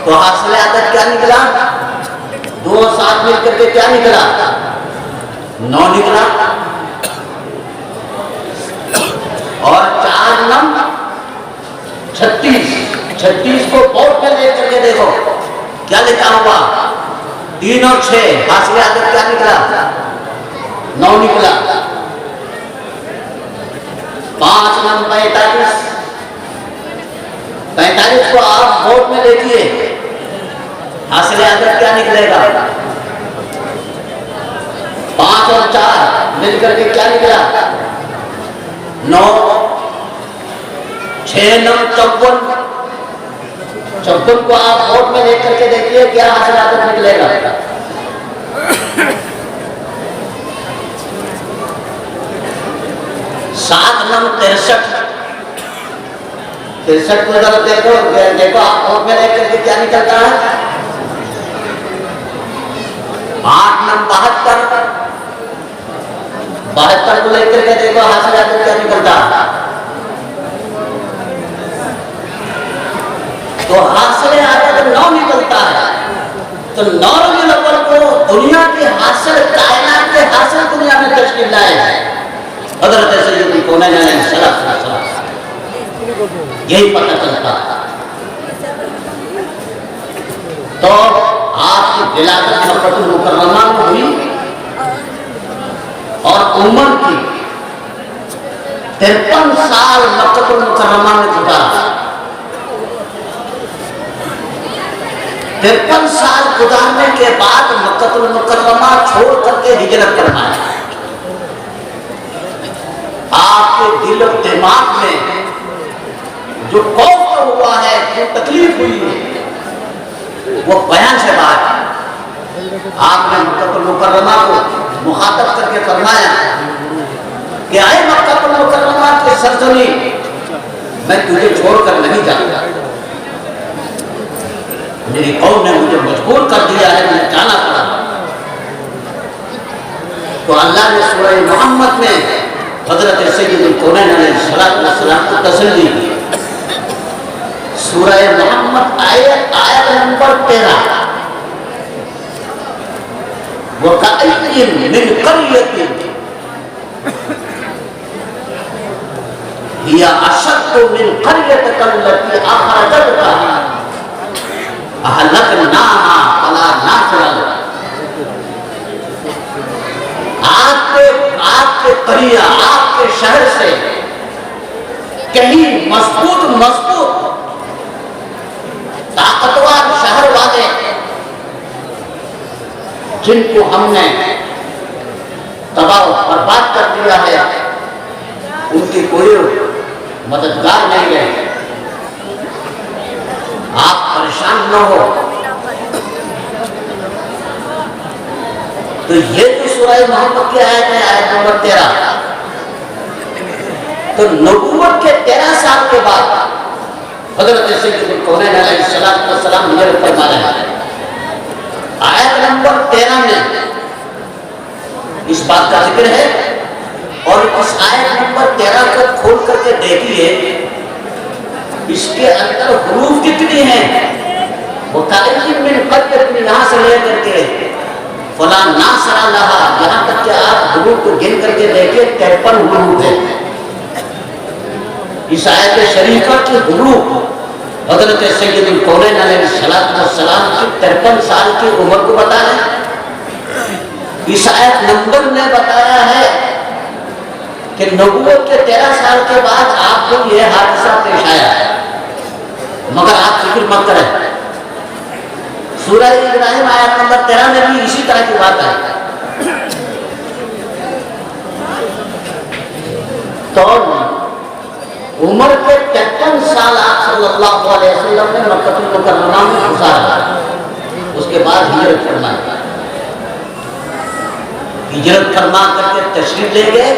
तो हासिल आदत क्या निकला? 2 और 7 मिलकर के क्या निकला? 9 निकला। और 4 9 36। 36 को बोर्ड में देख करके देखो क्या लिखा हुआ? 3 और 6। हासिल आदत क्या निकला? 9 निकला। 5 9 45। 45 को आप बोर्ड में देखिए, हासिल आदत क्या निकलेगा? 5 और 4 मिलकर के क्या निकला? 9। 6 9 54। 54 को आप बोर्ड में देख करके देखिए क्या हासिल आदत निकलेगा? 7 9 63। 63 को जरा देखो, देखो आप बोर्ड में देख करके क्या निकलता है? 8 9 72। 72 को लेकर के देखो हासिल आदत क्या निकलता है? तो हासिल आदत 9 निकलता है। तो 9 रबीउल अव्वल को दुनिया के हासिल, कायनात के हासिल दुनिया में तशरीफ लाए हज़रत सैयदुल कौनैन अलैहिस्सलाम। यही पता चलता है। तो आपकी विलादत मक्कातुल मुकर्रमा में हुई और उम्र की 53 साल मक्कातुल मुकर्रमा में गुजारा। 53 साल गुजारने के बाद मक्कातुल मुकर्रमा छोड़ करके हिजरत फरमाया। आपके दिल और दिमाग में जो खौफ हुआ है, जो तकलीफ हुई है, वो बयान से बात है। आपने मक्कातुल मुकर्रमा को मुखातब करके फरमाया कि आए मक्कातुल मुकर्रमा के सरजमी, मैं तुझे छोड़कर नहीं जाऊंगा। मेरी कौम ने मुझे मजबूर कर दिया है, मुझे जाना पड़ा। तो अल्लाह ने सूरह मोहम्मद में हज़रत सैयदुल कौनैन अलैहिस्सलाम को तसल्ली दी। सूरह मोहम्मद आयत नंबर 13। वकअय्यिन मिन क़र्यतिन हिया अशद्दु मिन क़र्यतिका अल्लती अख़रजतका अहलकनाहा फला नासिर लहा। आपके करिया, आपके शहर से कहीं मजबूत ताकतवर शहर वाले जिनको हमने तबाह बर्बाद कर दिया है, उनकी कोई मददगार नहीं रहे। आप परेशान न हो। तो ये जो सूरह मोहम्मद की आयत है, आयत नंबर 13। तो नबूवत के 13 साल के बाद हज़रत सैयदुल कौनैन अलैहिस्सलाम हिजरत फरमा रहे हैं। आयत नंबर 13 में इस बात का जिक्र है। और इस आयत नंबर 13 को खोल करके देखिए इसके अंदर हुरूफ कितनी हैं? वो कायम में कद यहाँ से लेकर के फला नासरा लहा, यहाँ तक कि आप हुरूफ को गिन करके देखिए 53 हुरूफ है। इस आयत शरीफा के हुरूफ हज़रत सैयदुल कौनैन अलैहिस्सलातु वस्सलाम की 53 साल की उम्र को बता रहे। इस आयत नंबर ने बताया है कि नबूवत के 13 साल के बाद आपको यह हादसा पेश आया है, मगर आप फिक्र मत करें। सूरह इब्राहिम आयत नंबर 13 में भी इसी तरह की बात है। तो उम्र के 53 साल आप सल्लल्लाहु अलैहि वसल्लम ने मक्कातुल मुकर्रमा में गुजारा। उसके बाद हिजरत फरमाई, हिजरत फरमा करके तशरीफ ले गए।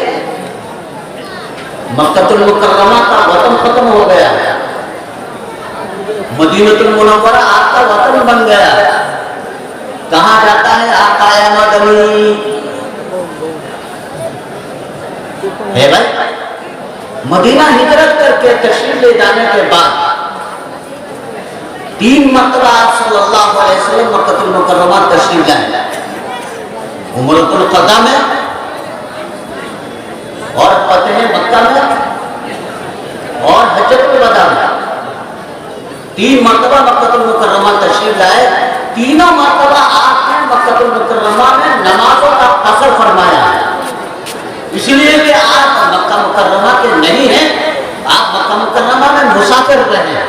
मक्कातुल मुकर्रमा का वतन खत्म हो गया, मदीनतुल मुनव्वरा आपका वतन बन गया। कहाँ जाता है आका मदनी है भाई? मदीना हिजरत करके तशरीफ ले जाने के बाद 3 मरतबा आप सल्लल्लाहु अलैहि वसल्लम मक्कातुल मुकर्रमा तशरीफ लाए। उमरतुल क़ज़ा में और फतह मक्का में और हज्जतुल वदा में 3 मरतबा मक्कातुल मुकर्रमा तशरीफ लाए। तीनों मरतबा आपने मक्कातुल मुकर्रमा में नमाजों का कसर फरमाया है। इसलिए कि आप मक्का मुकर्रमा के नहीं हैं, आप मक्का मुकर्रमा में मुसाफिर रहे हैं,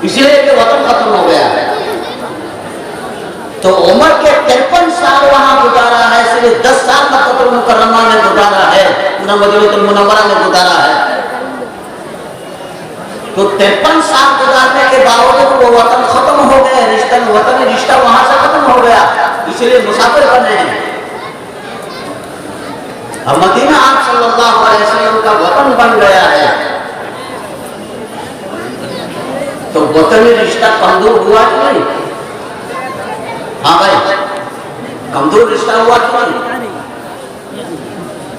इसलिए कि वतन खत्म हो गया है। तो उम्र के 53 साल वहां गुजारा है, सिर्फ 10 साल मक्कातुल मुकर्रमा में गुजारा है, मदीनतुल मुनव्वरा में गुजारा है। तो 53 साल गुजारने के बावजूद वो वतन खत्म हो गया, रिश्ता वहां से खत्म हो गया, इसलिए मुसाफिर बने हैं। अब मदीना आप सल्लल्लाहु अलैहि वसल्लम का वतन बन गया है, तो वतनी रिश्ता कमजोर हुआ कि नहीं? हाँ भाई, कमजोर रिश्ता हुआ कि नहीं?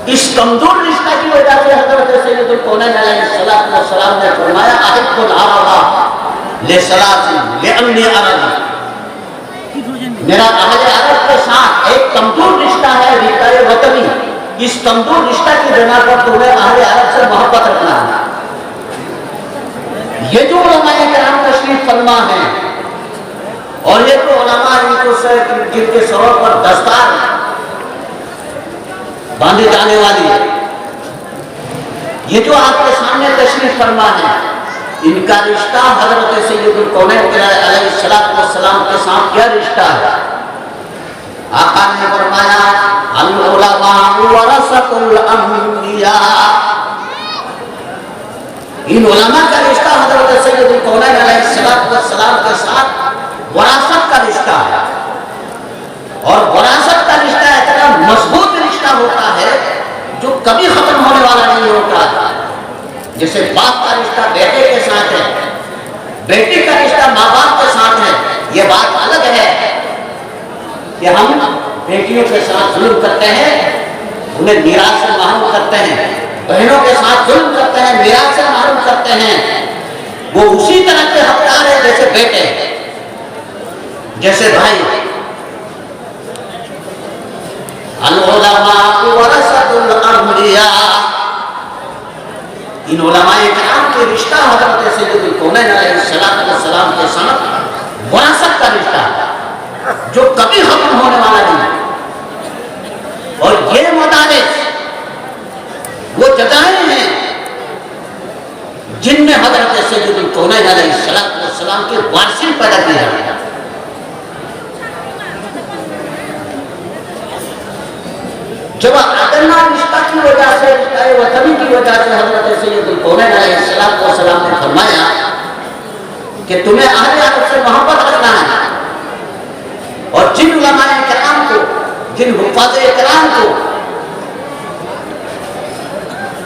इस कमजोर रिश्ता की वजह से हज़रत सैयदुल कौनैन अलैहिस्सलातु वस्सलाम ने फरमाया अहिब्बुल अरब लिसलासिन लिअन्नी अरब, मेरा अहले अरब के साथ एक कमजोर रिश्ता है, रिश्ता वतनी। इस कमजोर रिश्ता की बिना पर तुम्हें अहले अरब से मोहब्बत रखना है। ये जो उलमाए किराम तशरीफ फरमा है और ये तो उलमा जिनके सरों पर दस्तार बांधे जाने वाली है, ये जो आपके सामने तशरीफ फरमा है, इनका रिश्ता हज़रत सैयदुल कौनैन अलैहिस्सलातु वस्सलाम के साथ क्या रिश्ता है? आका ने फरमाया अल उलमा वरसतुल अंबिया, इन उलमा का रिश्ता हज़रत सैयदुल कौनैन अलैहिस्सलातु वस्सलाम के साथ वरासत का रिश्ता है। और वरासत का रिश्ता इतना मजबूत रिश्ता होता है जो कभी खत्म होने वाला नहीं होता। जैसे बाप का रिश्ता बेटे के साथ है, बेटी का रिश्ता माँ बाप के साथ है। ये बात अलग है कि हम बेटियों के साथ जुल्म करते हैं, उन्हें मीरास से महरूम करते हैं, बहनों के साथ जुल्म करते हैं, मीरास से महरूम करते हैं। वो उसी तरह के हकदार है जैसे बेटे, जैसे भाई। अल-उलमा वरसतुल अंबिया, इन उलमाए किराम के रिश्ता हज़रत सैयदुल कौनैन अलैहिस्सलातु वस्सलाम के साथ वरासत का रिश्ता जो कभी खत्म होने वाला नहीं। और ये मदारिस वो जगहें हैं जिनमें हज़रत सैयदुल कौनैन अलैहिस्सलातु वस्सलाम के वारिस पैदा किए जाते हैं। जब अदना रिश्ता की वजह से, रिश्ता वतनी की वजह से हज़रत सैयदुल कौनैन अलैहिस्सलातु वस्सलाम ने फरमाया कि तुम्हें अहले अरब से मोहब्बत रखना है। और जिन उलमाए किराम को, जिन हुफ़ाज़े किराम को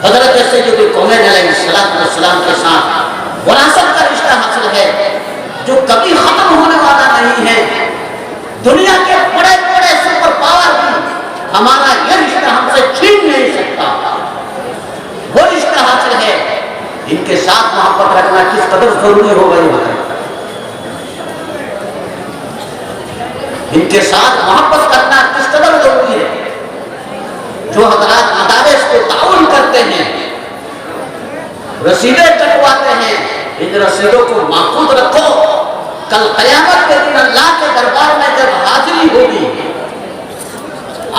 हज़रत सैयदुल कौनैन अलैहिस्सलातु वस्सलाम के साथ वरासत का रिश्ता हासिल है जो कभी खत्म होने वाला नहीं है, दुनिया के बड़े बड़े सुपर पावर भी हमारा यह रिश्ता हमसे छीन नहीं सकता, वो रिश्ता हासिल है इनके साथ मोहब्बत रखना किस कदर जरूरी हो गई है। इनके साथ मोहब्बत करना किस कदर जरूरी है। जो हजरात मदारिस को ताउन करते हैं, रसीदें कटवाते हैं, इन रसीदों को महफूज रखो। कल क़यामत के दिन अल्लाह के दरबार में जब हाजिरी होगी,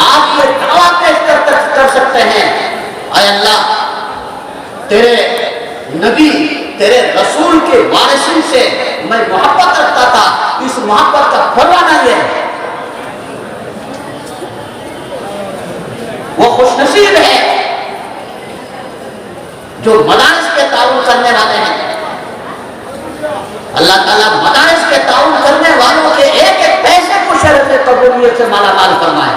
आप ये दावा पेश कर सकते हैं, अय अल्लाह, तेरे नबी, तेरे रसूल के वारिसिन से मैं मोहब्बत रखता था, इस मोहब्बत का फरमाना ये है। वो खुशनसीब है जो मदारिस के ताउन करने वाले हैं। अल्लाह ताला मदारिस के ताउन करने वालों के एक एक पैसे को शरफ कबूलियत से मालामाल फरमाए।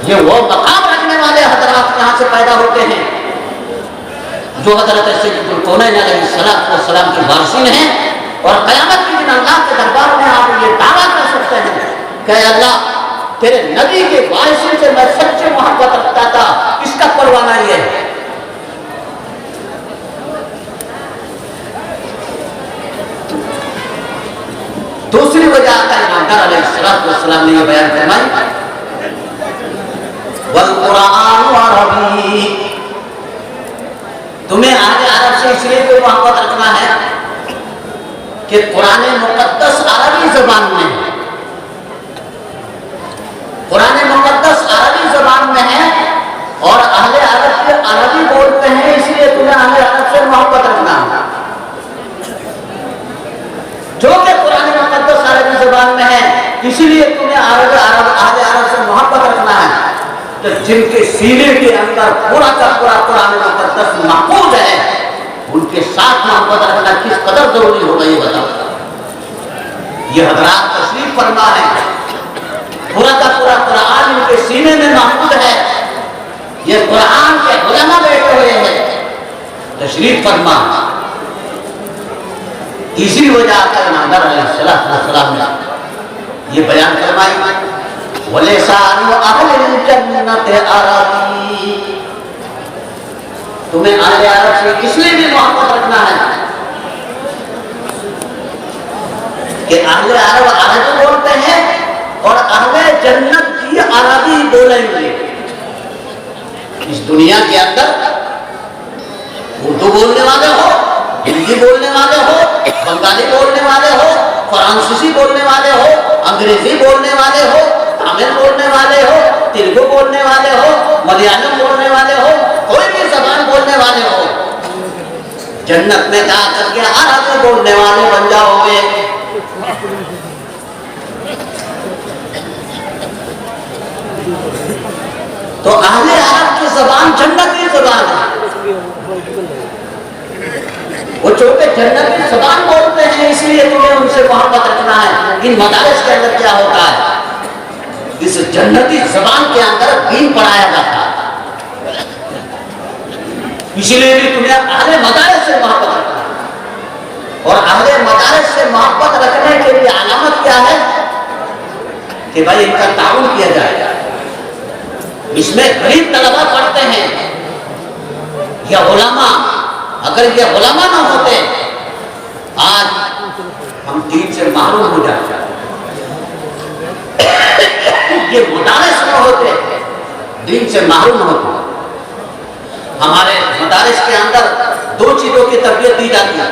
ये वो मकाम रखने वाले हजरात यहाँ से पैदा होते हैं जो हजरत सैयदुल कौनैन अलैहिस्सलाम की वारिसीन हैं। और क़यामत के दिन अल्लाह के दरबार में आप ये दावा कर सकते हैं कि अल्लाह, तेरे नबी के वारिसीन से मैं सच्चे मोहब्बत रखता था, इसका परवाना ये है। दूसरी वजह आता है इमाम अलैहिस्सलाम ने ये बयान फरमाई, वल कुरान अरबी, तुम्हें अहले अरब से इसलिए कोई मोहब्बत रखना है कि कुरान मुक़द्दस अरबी ज़बान में है। कुरान मुक़द्दस अरबी ज़बान में है और अहले अरब के अरबी बोलते हैं, इसलिए तुम्हें अहले अरब से मोहब्बत रखना है। जो कि कुरान मुक़द्दस अरबी ज़बान में है, इसीलिए तुम्हें अहले अरब से मोहब्बत रखना है। तो जिनके सीने के अंदर पूरा का पूरा कुरान मुक़द्दस महफूज है, उनके साथ मोहब्बत रखना किस कदर जरूरी होगा ये बताओ। ये हजरात तशरीफ फरमा है, पूरा का पूरा कुरान उनके सीने में महफूज है। ये कुरान के उलमा बैठे हुए हैं, तशरीफ फरमा। तीसरी वजह आकर इमाम अलैहिस्सलाम ने ये बयान फरमाई, वलिसानु अहलिल जन्नति अरबी, तुम्हें अहले अरब से इसलिए भी मोहब्बत रखना है कि अहले अरब अरबी बोलते हैं और अहले जन्नत की अरबी बोलेंगे। इस दुनिया के अंदर उर्दू बोलने वाले हो, हिंदी बोलने वाले हो, बंगाली बोलने वाले हो, फ्रांसीसी बोलने वाले हो, अंग्रेजी बोलने वाले हो, तमिल बोलने वाले हो, तेलुगु बोलने वाले हो, मलयालम बोलने वाले हो, कोई भी ज़बान बोलने वाले हो, जन्नत में जा करके अरबी बोलने वाले बन जाओगे। तो अहले अरब की ज़बान जन्नती ज़बान है। वो चौके जन्नती ज़बान बोलते हैं, इसलिए तुम्हें उनसे मोहब्बत रखना है। इन मदारिस के अंदर क्या होता है, इस जन्नती ज़बान के अंदर दीन पढ़ाया जाता है, इसलिए भी तुम्हें अहले मदारिस से मोहब्बत रखना है। और अहले मदारिस से मोहब्बत रखने के लिए अलामत क्या है कि भाई इनका ताउन किया जाएगा। इसमें गरीब तलबा पढ़ते हैं या उलमा, अगर ये उलमा ना होते आज हम दीन से महरूम हो जाते। ये मदारिस न होते दीन से महरूम होते। हमारे मदारिस के अंदर दो चीजों की तरबियत दी जाती है।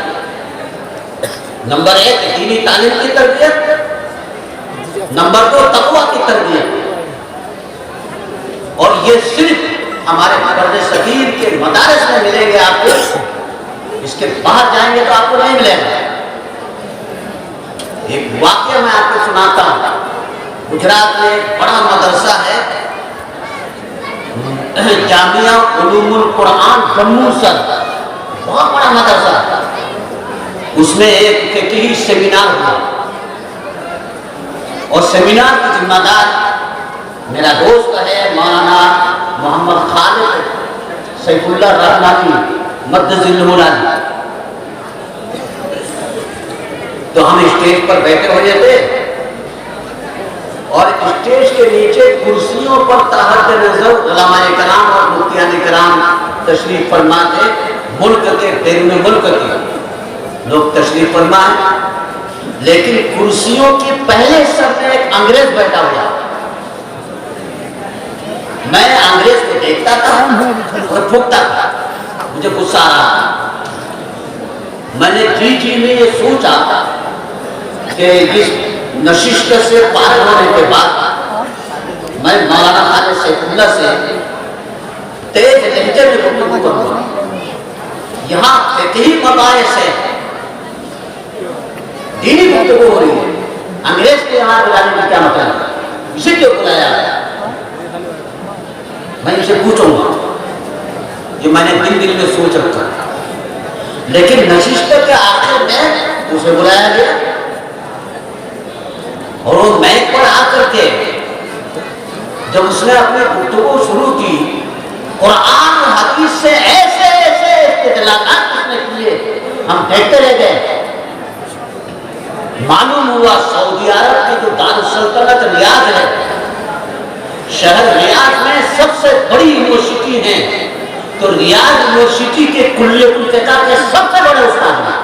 नंबर 1 दीनी तालीम की तरबियत, नंबर 2 तक़वा की तरबियत। और ये सिर्फ हमारे फर्द सगीर के मदारिस में मिलेंगे आपको, इसके बाहर जाएंगे तो आपको नहीं मिलेगा। एक वाकया मैं आपको सुनाता हूँ। गुजरात में एक बड़ा मदरसा है, जामिया उलूमुल कुरान जम्मू सर, बहुत बड़ा मदरसा। उसमें एक फिक़ही सेमिनार हुआ और सेमिनार की जिम्मेदार मेरा दोस्त है मौलाना मोहम्मद खालिद सैफुल्लाह रहमानी मद्दजिल्लुल आली। तो हम स्टेज पर बैठे हुए थे और स्टेज के नीचे कुर्सियों पर तहत नजर उलमाए कराम और मुफ्तियान तशरीफ फरमा थे, मुल्क के बैरून मुल्क के लोग तशरीफ फरमा है, लेकिन कुर्सियों के पहले सर में एक अंग्रेज बैठा हुआ। मैं अंग्रेज को देखता था और फूकता था, मुझे गुस्सा आ रहा था। मैंने जी में ये सोचा कि इस नशिस्त से पार होने के बाद मैं मौलाना खालिद सैफुल्लाह से तेज लहजे में गुफ्तगू करूंगा। यहाँ फिक़ही मबाहिस है, दीनी गुफ्तगू हो रही है, अंग्रेज के यहाँ बुलाने का क्या मतलब, इसे क्यों बुलाया? मैं इसे पूछूंगा, ये मैंने दिल में सोच रखा। लेकिन नशिस्त के आखिर में उसे बुलाया गया और वो मैक पर आकर के जब उसने अपनी गुफ्तगू शुरू की, कुरान और हदीस से ऐसे ऐसे इस्तेदलालात उसने किए, हम देखते रह गए। मालूम हुआ सऊदी अरब की जो दारुस्सल्तनत रियाद है, शहर रियाद में सबसे बड़ी यूनिवर्सिटी है, तो रियाद यूनिवर्सिटी के कुल्लियतुल फिक़ह के सबसे बड़े उस्ताद हैं,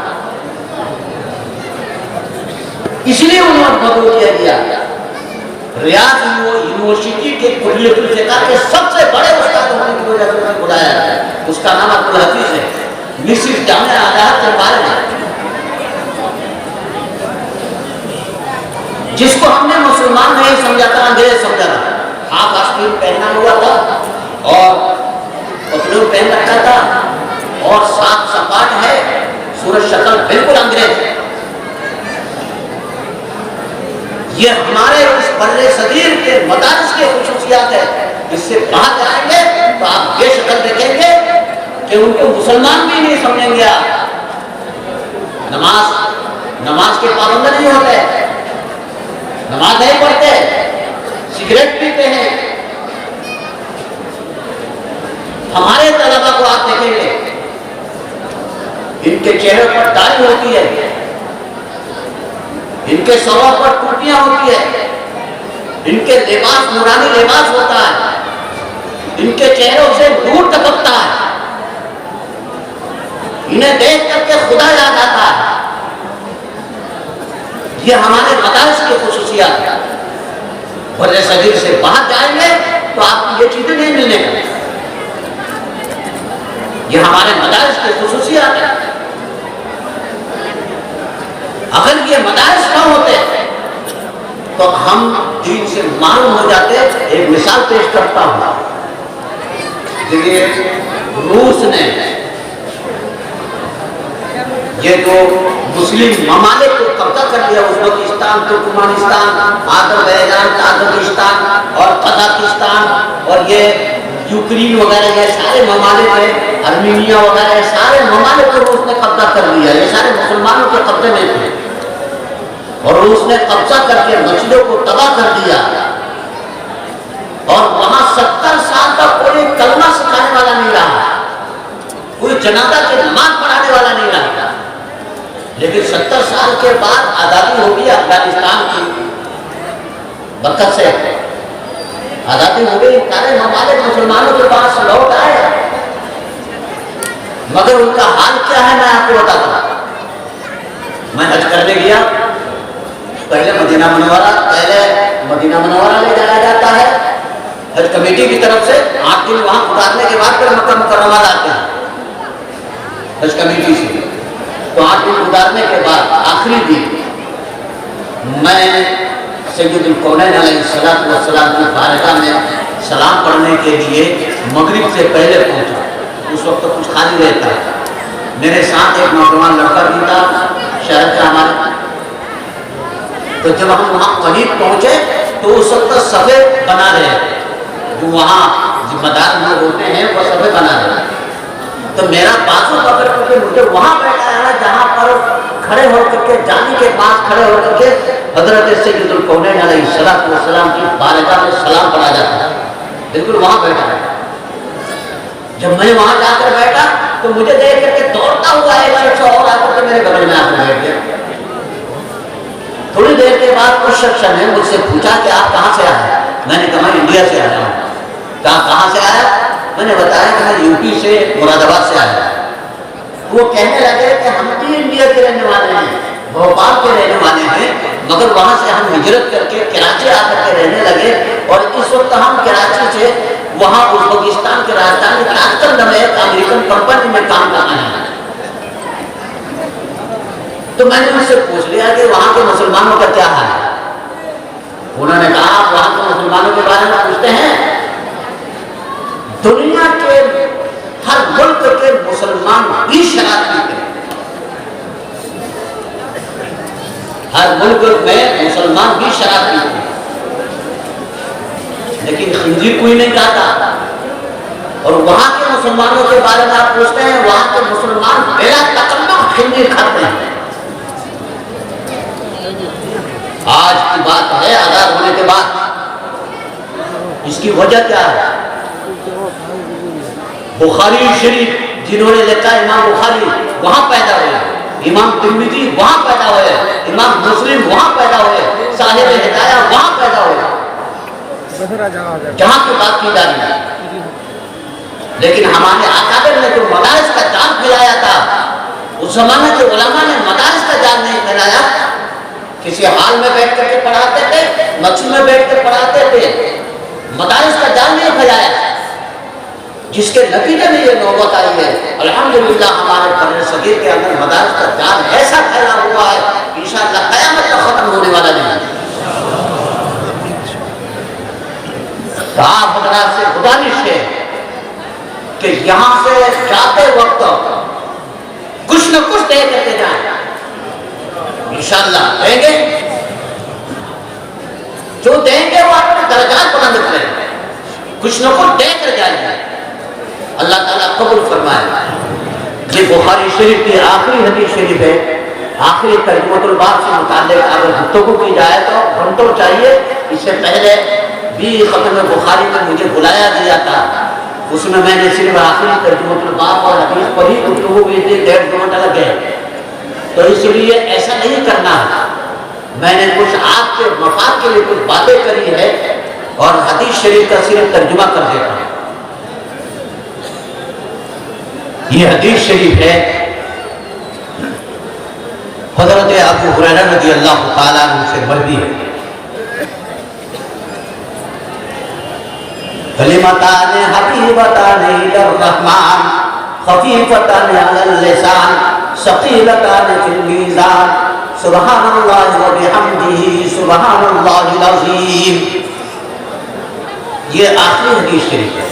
इसलिए उन्हें कबूल किया गया। रियाद यूनिवर्सिटी के कुल्लियतुल फिक़ह के सबसे बड़े उस्ताद होने की वजह से बुलाया है, उसका नाम अब्दुल हफीज है, मिस्र जामिया आज़ाद के बारे में, जिसको हमने मुसलमान नहीं समझा था, अंग्रेज समझा था। हाफ आस्तीन पहना हुआ था और पतलून पहन रखा था और साफ सपाट है, सूरत शक्ल बिल्कुल अंग्रेज। ये हमारे इस बर्रे सदीर के मदारिस के खुसूसियात है। इससे बाहर जाएंगे तो आप ये शक्ल देखेंगे कि उनको मुसलमान भी नहीं समझेंगे। आप नमाज के पाबंद नहीं होते, नमाज नहीं पढ़ते, सिगरेट पीते हैं। हमारे तलबा को आप देखेंगे, इनके चेहरे पर दाढ़ी होती है, इनके सरों पर टोपियां होती है, इनके लिबास नूरानी लिबास होता है, इनके चेहरों से नूर टपकता है, इन्हें देख करके खुदा याद आता है। ये हमारे मदारिस की खुसूसियात है। बर्रे सगीर से बाहर जाएंगे तो आपको ये चीजें नहीं मिलने का। ये हमारे मदारिस की खुसूसियात है। अगर ये मदारिस न होते तो हम दीन से मालूम हो जाते। एक मिसाल पेश करता हूं, देखिए रूस ने ये जो मुस्लिम ममालिक को कब्जा कर लिया, उज़्बेकिस्तान, तुर्कमेनिस्तान, अज़रबैजान, ताजिकिस्तान और कजाकिस्तान और ये यूक्रेन वगैरह, ये सारे ममालिक हैं, अर्मीनिया वगैरह, सारे ममालिक को रूस ने कब्जा कर लिया। ये सारे मुसलमानों के कब्जे में थे और रूस ने कब्जा करके मस्जिदों को तबाह कर दिया और वहां 70 साल का कोई कलमा सिखाने वाला नहीं रहा, कोई जनाजा की नमाज पढ़ाने वाला नहीं रहा। लेकिन 70 साल के बाद आजादी हो गई अफगानिस्तान की बरकत से, आजादी हो गई, सारे ममालिक मुसलमानों के पास लौट आए। मगर उनका हाल क्या है मैं आपको बताता हूं। मैं हज करने गया, पहले मदीना मुनव्वरा ले जाया जाता है हज कमेटी की तरफ से। 8 दिन वहां गुजारने के बाद फिर मक्का मुकर्रमा लाते हैं हज कमेटी से। तो 8 दिन गुजारने के बाद आखिरी दिन मैं सैयदुल कौनैन अलैहिस्सलातु वस्सलाम की बारगाह में सलाम पढ़ने के लिए मगरिब से पहले पहुंचा। उस वक्त तो कुछ खाली रहता है। मेरे साथ एक नौजवान लड़का भी था शहर का हमारे। तो जब हम वहाँ करीब पहुंचे तो उस वक्त सफे बना रहे, जो वहाँ जिम्मेदार लोग होते हैं वो सफे बना रहे। तो मेरा बाजू पकड़ करके मुझे वहाँ बैठाया जहाँ पर खड़े होकर के, जाने के पास खड़े होकर के हजरत सैयदुल कौनैन अलैहिस्सलातु वस्सलाम की बारगाह में सलाम पढ़ा जाता है, बिल्कुल वहाँ बैठा है। जब मैं वहाँ जाकर बैठा तो मुझे देख करके दौड़ता हुआ एक शख्स और आकर के मेरे बगल में आकर बैठ गया। थोड़ी देर के बाद उस शख्स ने मुझसे पूछा कि आप कहाँ से आए? मैंने कहा इंडिया से आया हूँ। कहा कहाँ से आया? मैंने बताया कि मैं यूपी से मुरादाबाद से आया। वो कहने लगे कि हम भी इंडिया के रहने वाले हैं, भोपाल के रहने वाले हैं, मगर वहां से हम हिजरत करके कराची आकर के रहने लगे और इस वक्त हम कराची से वहां उज्बेकिस्तान के राजधानी ताशकंद में एक अमेरिकन कंपनी में काम कर रहे हैं। तो मैंने उनसे पूछ लिया कि वहां के मुसलमानों का क्या हाल है। उन्होंने कहा आप वहां के मुसलमानों के बारे में पूछते हैं, दुनिया के हर मुल्क के मुसलमान भी शराब पीते हैं, हर मुल्क में मुसलमान भी शराब पीते हैं, लेकिन खंजीर कोई नहीं खाता। और वहां के मुसलमानों के बारे में आप पूछते हैं, वहां के मुसलमान बेला तकल्लुफ खंजीर खाते हैं। आज की बात है आजाद होने के बाद, इसकी वजह क्या है? बुखारी शरीफ जिन्होंने लिखा, इमाम बुखारी वहां पैदा हुए, इमाम तिर्मिज़ी वहां पैदा हुए, इमाम मुस्लिम वहां पैदा हुए, साहिब हिदाया वहां पैदा हुए, जहां की बात की जा रही है। लेकिन हमारे अकाबिर ने जो मदारिस का जाल फैलाया था, उस जमाने के उलमा ने मदारिस का जाल नहीं फैलाया। किसी हाल में बैठ करके पढ़ाते थे, मस्जिद में बैठ कर पढ़ाते थे, मदारिस का जाल नहीं फैलाया, जिसके नतीजे में ये नौबत आई है। अल्हम्दुलिल्लाह हमारे बर्र सगीर के अंदर मदारिस का जाल ऐसा फैला हुआ है, इंशाअल्लाह क़यामत तक खत्म होने वाला नहीं है। तो आप हज़रात से गुजारिश है कि यहाँ से जाते वक्त कुछ न कुछ दे करके जाए, इंशाअल्लाह देंगे, जो देंगे वो अपने दर्जात बुलंद करेंगे, कुछ न कुछ दे कर जाएंगे। अल्लाह ताला कबूल फरमाए। ये बुखारी शरीफ की आखिरी हदीस शरीफ है, आखिरी तर्जुमतुल बाब से मुताल्लिक अगर गुफ्तगू की जाए तो घंटों चाहिए। इससे पहले भी खत्म बुखारी में मुझे बुलाया गया था, उसमें मैंने सिर्फ आखिरी तर्जुमतुल बाब और हदीस पर ही गुफ्तगू की थी, 1.5 घंटा लग गए। तो इसलिए ऐसा नहीं करना, मैंने कुछ आपके मफाद के लिए कुछ बातें करी है और हदीस शरीफ का सिर्फ तर्जुमा कर देता हूं। ये हदीस शरीफ है हज़रत अबू हुरैरा रज़ियल्लाहु ताला अन्हु से मरवी है। कलिमतान हबीबतान इलर रहमान खफीफतान अलल लिसान सकीलतान फिल मीज़ान सुब्हानल्लाहि व बिहम्दिही सुब्हानल्लाहिल अज़ीम। ये आखिरी हदीस शरीफ है।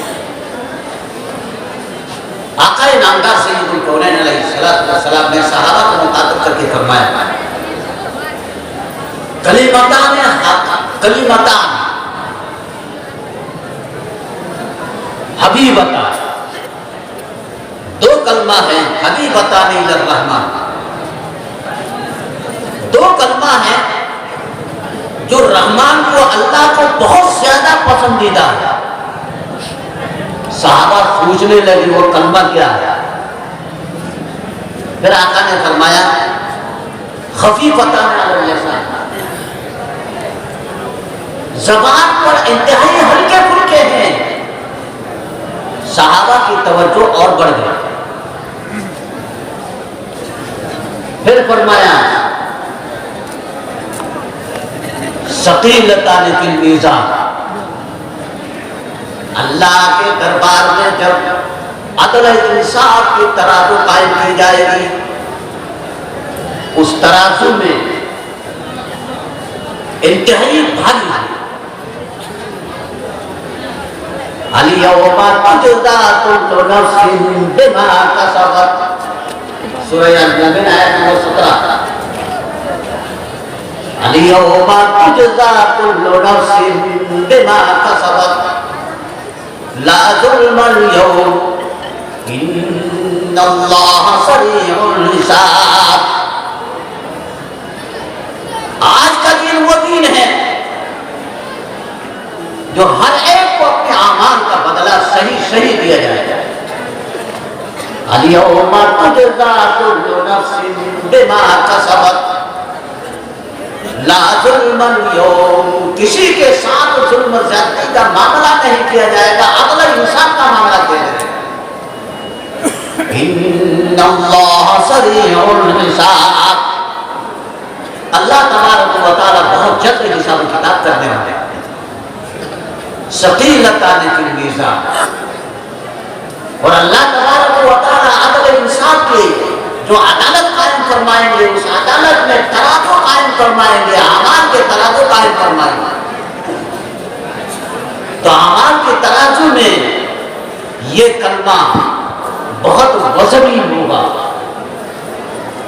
आका नामदार सय्यदुल कौनैन अलैहिस्सलातु वस्सलाम ने सहाबा को मुखातब करके फरमाया, कलिमतान हबीबतान, 2 कलमा है, हबीबतान इलर रहमान, 2 कलमा है जो रहमान को, अल्लाह को बहुत ज्यादा पसंदीदा है। सहाबा पूछने लगे वो कलमा क्या है? फिर आका ने फरमाया खफीफतान अलल लिसान, ज़बान पर इंतहाई हल्के फुल्के हैं। सहाबा की तवज्जो और बढ़ गई। फिर फरमाया सकीलतान फिल मीज़ान, अल्लाह के दरबार में जब अदल इंसाफ की तराजू कायम की जाएगी, उस तराजू में इंतहाई भारी अल-यौमा तुजज़ा कुल्लु नफ्सिन बिमा कसबत, सूरह अल-मुमिन आयत नंबर 17। अल-यौमा तुजज़ा कुल्लु नफ्सिन बिमा कसबत ला ज़ुल्मल यौम इन्नल्लाह सरीउल हिसाब। आज का दिन वो दिन है जो हर एक को अपने आमाल का बदला सही सही दिया जाएगा। अल-यौमा तुजज़ा कुल्लु नफ्सिन बिमा कसबत ला जुल्मन यौम, किसी के साथ जुल्म ज्यादती का मामला नहीं किया जाएगा, अदल इंसाफ का मामला किया जाएगा। इन्नल्लाह सरीउल हिसाब, अल्लाह तबारक व तआला बहुत जल्द हिसाब किताब करने वाले हैं। सकीलतान फिल मीज़ान, और अल्लाह तबारक व तआला अदल इंसाफ के जो अदालत कायम फरमाएंगे, उस अदालत में तराजू कायम फरमाएंगे, अमाल के तराजू कायम फरमाएंगे। तो अमाल के तराजू में ये कलमा बहुत वज़नी होगा।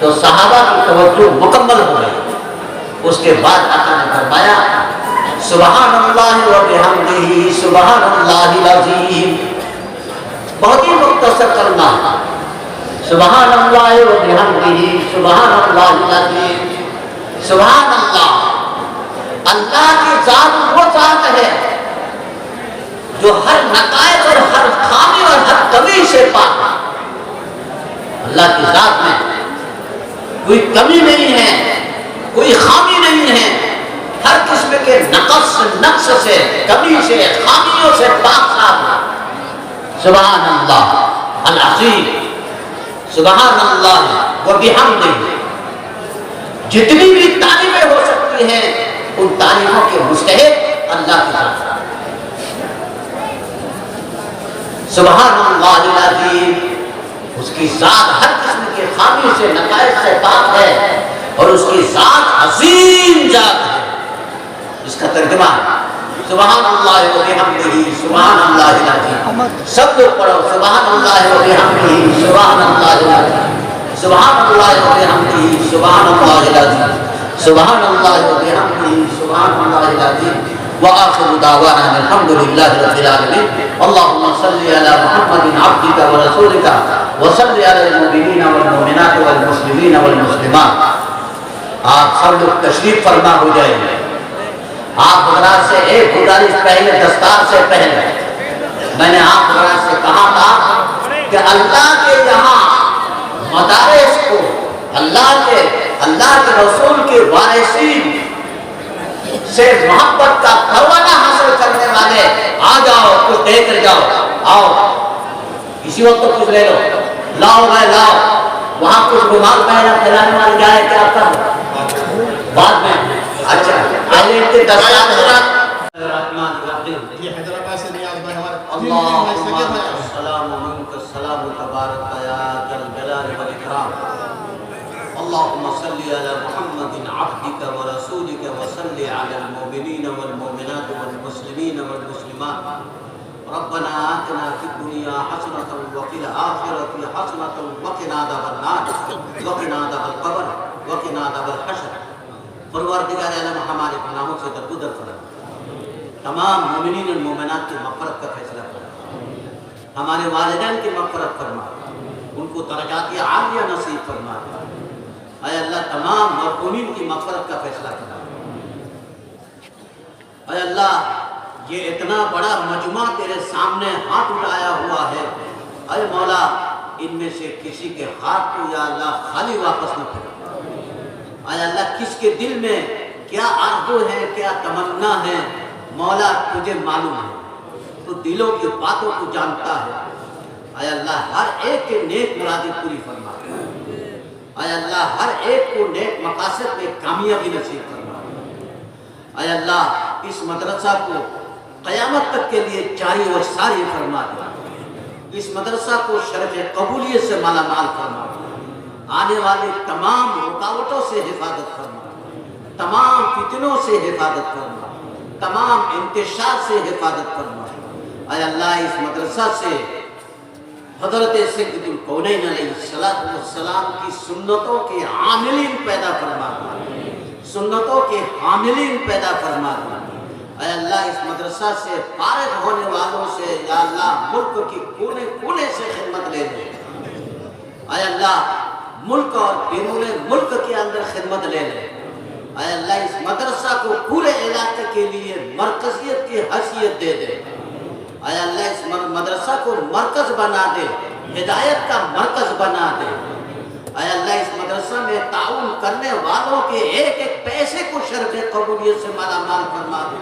तो सहाबा की तवज्जो मुकम्मल हो गई। उसके बाद आका ने फरमाया सुबहानल्लाह व बिहम्दिही सुबहानल्लाहिल अज़ीम, बहुत ही मुख्तसर कलमा, सुबहानल्लाह व बिहम्दिही सुबहानल्लाहिल अज़ीम। सुबहान अल्लाह, अल्लाह की जात वो जात है जो हर नकायत और हर खामी और हर कमी से पाक है। अल्लाह की जात में कोई कमी नहीं है, कोई खामी नहीं है, हर किस्म के नक्स से, कमी से, खामियों से पाक साफ है। सुबहान अल्लाह अल अज़ीम, सुबहान अल्लाह व बिहम्दिही, जितनी भी तारीफें हो सकती हैं उन तारीफों के मुस्तहिक अल्लाह की जात है। सुबहान अल्लाहिल अज़ीम, उसकी जात हर किस्म के खामी से, नकायत से पाक है, और उसकी जात अजीम जात है। इसका तर्जुमा सुबहान अल्लाह व बिहम्दिही सुबहान अल्लाहिल अज़ीम। सब लोग पढ़ो सुबहान अल्लाह व बिहम्दिही सुबहान अल्लाहिल अज़ीम, सुबहान अल्लाह व बिहम्दिही सुबहान अल्लाहिल अज़ीम, सुबहान अल्लाह व बिहम्दिही सुबहान अल्लाहिल अज़ीम। व आखिरु दावाना अल्हम्दुलिल्लाहि रब्बिल आलमीन। अल्लाहुम्मा सल्लि अला मुहम्मदिन अब्दिका व रसूलिका व सल्लि अलल मुमिनीना वल मुमिनात वल मुस्लिमीना वल मुस्लिमात। आप सब लोग तशरीफ फरमा हो जाएंगे। आप हजरात से एक गुजारिश, पहले दस्तार से पहले मैंने आप हजरात से कहा था कि अल्लाह के यहाँ मदारिस को, अल्लाह के रसूल के वारिसीन से मोहब्बत का परवाना हासिल करने वाले आ जाओ, कुछ दे कर जाओ। आओ, इसी वक्त तो कुछ ले लो, लाओ भाई लाओ। वहां कुछ रुमाल पहना खिलाने वाले जाए क्या कर बाद में। अच्छा आइए के दस्तार ये हैदराबाद से नियाज भाई हमारे अल्लाहुम्मा सल्ली अला मुहम्मदिन अब्दिका व रसूलिका व सल्ली अलल मुमिनीना वल मुमिनात वल मुस्लिमीना वल मुस्लिमात। रब्बना आतिना फिद दुनिया हसनतन व फिल आखिरति हसनतन व क़िना अज़ाबन नार व क़िना अज़ाबल क़ब्र व क़िना अज़ाबल हश्र। परवरदिगार आलम हमारे गुनाहों से दरगुदर फरमा, तमाम मोमिनीन और मोमिनात की मग़फ़िरत का फैसला फरमा, हमारे वालिदैन की मग़फ़िरत फरमा, उनको दरजात आलिया नसीब फरमा। ऐ अल्लाह तमाम मरहूमीन की मग़फ़िरत का फैसला फरमा। ऐ अल्लाह ये इतना बड़ा मजमा तेरे सामने हाथ उठाया हुआ है, ऐ मौला इनमें से किसी के हाथ को या अल्लाह खाली वापस न करे। ऐ अल्लाह किसके दिल में क्या आरज़ू है, क्या तमन्ना है, मौला तुझे मालूम है, तो दिलों की बातों को जानता है। ऐ अल्लाह हर एक के नेक मुरादें पूरी फरमा। ऐ अल्लाह हर एक को नेक मकासद में कामयाबी नसीब फरमा। ऐ अल्लाह इस मदरसा को क़यामत तक के लिए जारी व सारी फरमा दे। इस मदरसा को शरफ़ कबूलियत से मालामाल फरमा। आने वाले तमाम रुकावटों से हिफाजत फरमा, तमाम फितनों से हिफाजत फरमा, तमाम इंतशार से हिफाजत फरमा। ऐ अल्लाह इस मदरसा से हज़रत सय्यदुल कौनैन अलैहिस्सलाम की सुन्नतों के आमिलीन पैदा फरमा, सुन्नतों के हामिलीन पैदा फरमा। ऐ अल्लाह इस मदरसा से फारिग होने वालों से या अल्लाह मुल्क की कोने कोने से खिदमत ले ले। ऐ अल्लाह मुल्क और बेरूने मुल्क के अंदर खिदमत ले ले। ऐ अल्लाह इस मदरसा को पूरे इलाके के लिए मरकजियत की हैसियत दे दे। ऐ अल्लाह इस मदरसा को मरकज बना दे, हिदायत का मरकज बना दे। ऐ अल्लाह इस मदरसा में ताउन करने वालों के एक एक पैसे को शर्फ कबूलियत से माला माल फरमा दे।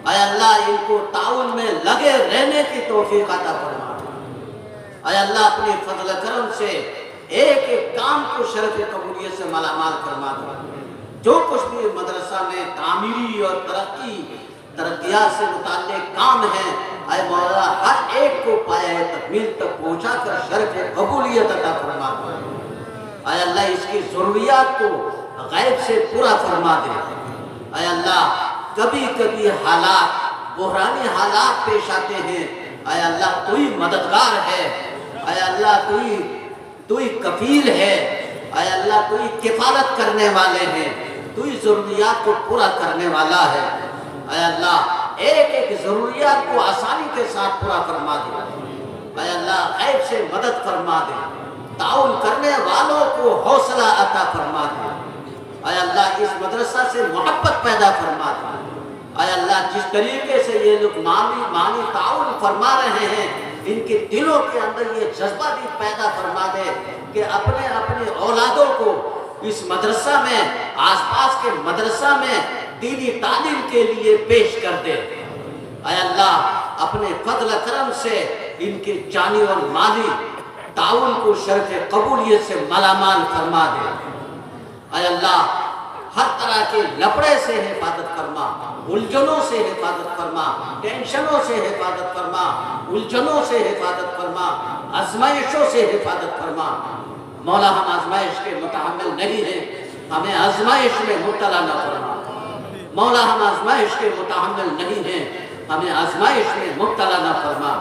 ऐ अल्लाह इनको ताउन में लगे रहने की तौफीक अता फरमा दे। ऐ अल्लाह अपने फजल करम से एक एक काम को शर्फ कबूलियत से माला माल फरमा दे। जो कुछ भी मदरसा में तामीरी और तरक्कियात से मुताल्लिक काम है, ऐ मौला हर एक को पाया तकमील तक पहुँचा कर शर्फ कबूलियत अता फरमा दे। ऐ अल्लाह इसकी ज़रूरियात को गैब से पूरा फरमा दे। ऐ अल्लाह कभी कभी हालात बुहरानी हालात पेश आते हैं, ऐ अल्लाह तू ही मददगार है, ऐ अल्लाह तू ही कफील है, ऐ अल्लाह तू ही किफालत करने वाले हैं, तू ही ज़रूरियात को पूरा करने वाला है। ऐ अल्लाह एक एक ज़रूरियात को आसानी के साथ पूरा फरमा दे। ऐ अल्लाह गैब से मदद फरमा दे, ताउन करने वालों को हौसला अता फरमा दे। ऐ अल्लाह इस मदरसा से मोहब्बत पैदा फरमा दे। ऐ अल्लाह जिस तरीके से ये लोग मानी ताउन फरमा रहे हैं, इनके दिलों के अंदर ये जज्बा भी पैदा फरमा दे कि अपने अपने औलादों को इस मदरसा में, आसपास के मदरसा में दीनी तालीम के लिए पेश कर दे। ऐ अल्लाह अपने फजल करम से इनके जानी और माली ताउन को शर्फ कबूलियत से मालामाल फरमा दे। ऐ अल्लाह हर तरह के लफड़े से हिफाजत फरमा, उलझनों से हिफाजत फरमा, टेंशनों से हिफाजत फरमा, उलझनों से हिफाजत फरमा, आजमाइशों से हिफाजत फरमा। मौला हम आजमाइश के मुतहम्मिल नहीं हैं, हमें आजमाइश में मुब्तला न फरमा। मौला हम आजमाइश के मुतहम्मिल नहीं हैं, हमें आजमाइश में मुब्तला न फरमा।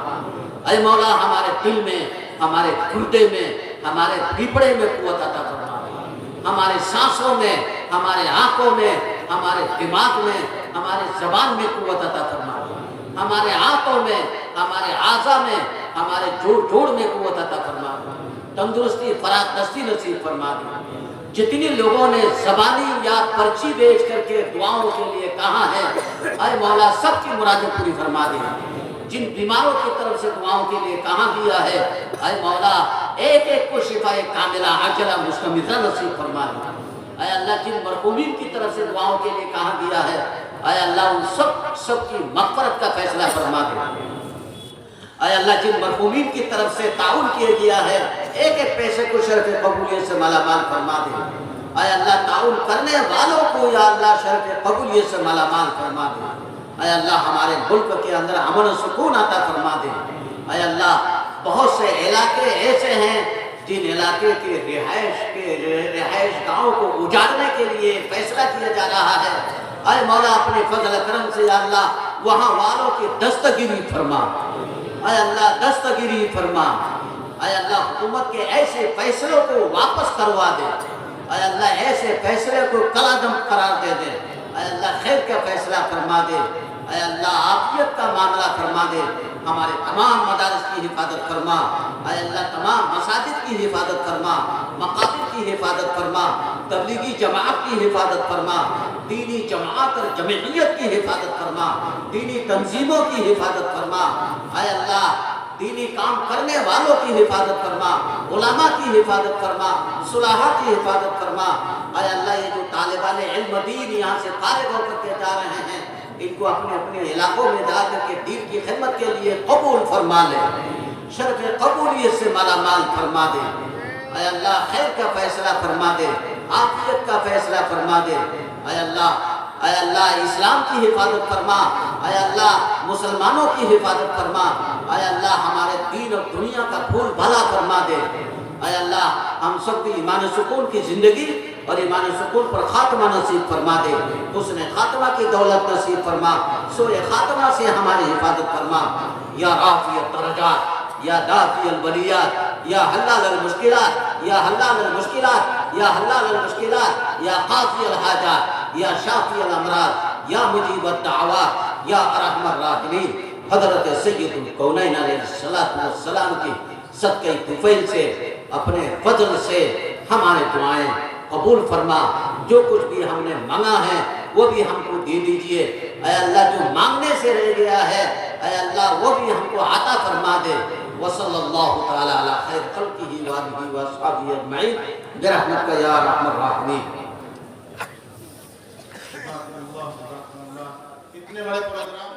ऐ मौला हमारे दिल में, हमारे गुर्दे में, हमारे फेफड़े में कुव्वत अता फरमा, हमारे सांसों में, हमारे आंखों में, हमारे दिमाग में, हमारे जबान में कुव्वत अता फरमा, हमारे आंखों में, हमारे आज़ा में, हमारे जोड़ में कुव्वत अता फरमा, तंदुरुस्ती फरागदस्ती नसीब फरमा दे। जितनी लोगों ने ज़बानी या पर्ची बेच करके दुआओं के लिए कहा है, ऐ मौला सबकी मुरादें पूरी फरमा दे। जिन बीमारों की तरफ से दुआओं के लिए कहा गया है, ऐ मौला एक एक को शिफाए कामिला अजला मुस्तमिरा नसीब फरमा दे। ऐ अल्लाह जिन मरहूमीन की तरफ से दुआओं के लिए कहा गया है, ऐ अल्लाह उन सब की मग़फ़िरत का फैसला फरमा दे। ऐ अल्लाह जिन मरहूमीन की तरफ से ताउन किया गया है, एक एक पैसे को शर्फ कबूलियत से मालामाल फरमा दे। ऐ अल्लाह ताउन करने वालों को या अल्लाह शर्फ कबूलियत से मालामाल फरमा दे। ऐ अल्लाह हमारे मुल्क के अंदर अमन और सुकून अता फरमा दे। ऐ अल्लाह बहुत से इलाके ऐसे हैं जिन इलाके के रिहाइश गाँव को उजाड़ने के लिए फैसला किया जा रहा है। ऐ मौला अपने फजल करम से या अल्लाह वहाँ वालों की दस्तगिरी फरमा। ऐ अल्लाह दस्तगिरी फरमा। ऐ अल्लाह हुकूमत के ऐसे फैसलों को वापस करवा दे। ऐ अल्लाह ऐसे फैसले को कलादम करार दे दे। ऐ अल्लाह खैर का फैसला फरमा दे। ऐ अल्लाह आफियत का मामला फरमा दे। हमारे तमाम मदारिस की हिफाजत फरमा। ऐ अल्लाह तमाम मसाजिद की हिफाजत फरमा, मकाबिर की हिफाजत फरमा, तबलीगी जमात की हिफाजत फरमा, दीनी जमात और जमीयत की हिफाजत फरमा, दीनी तंजीमों की हिफाजत फरमा। ऐ अल्लाह दीनी काम करने वालों की हिफाजत फरमा, उलमा की हिफाजत फरमा, सुलहा की हिफाजत फरमा। ऐ अल्लाह ये जो तालिबान इल्म दीन यहाँ से फारिग होकर के जा रहे हैं, इनको अपने अपने इलाकों में जा करके दीन की खिदमत के लिए कबूल फरमा ले, शर्फ कबूलियत से मालामाल फरमा दे। ऐ अल्लाह खैर का फैसला फरमा दे, आफियत का फैसला फरमा दे। ऐ अल्लाह इस्लाम की हिफाजत फरमा। ऐ अल्लाह मुसलमानों की हिफाजत फरमा। ऐ अल्लाह हमारे दीन और दुनिया का फूल भला फरमा दे। ऐ अल्लाह हम सबकी ईमान सुकून की ज़िंदगी और ईमान सुकून पर खात्मा नसीब फरमा दे। हुस्न खात्मा की दौलत नसीब फरमा। सोए खात्मा से हमारी हिफाजत फरमा। या राफ़ी दरजात, या दाफ़ी बलियात, या हल्लाल मुश्किलात, या हल्लाल मुश्किलात, या हल्लाल मुश्किलात, या क़ाज़ी हाजात, या शाफ़ी अमराद, या मुजीब दावात, या अरहमर राहिमीन। हज़रत सय्यदुल कौनैन अलैहिस्सलातु वस्सलाम की सदक़े तुफ़ैल से अपने फजल से हमारे दुआएं कबूल फरमा। जो कुछ भी हमने मांगा है वो भी हमको दे दीजिए। ऐ अल्लाह जो मांगने से रह गया है, ऐ अल्लाह वो भी हमको अता फरमा दे। वसल्लल्लाहु तआला अला खैर खल्किही व आलिहि व अस्हाबिही अजमईन बिरहमतिका या अरहमर राहिमीन। इतने बड़े प्रोग्राम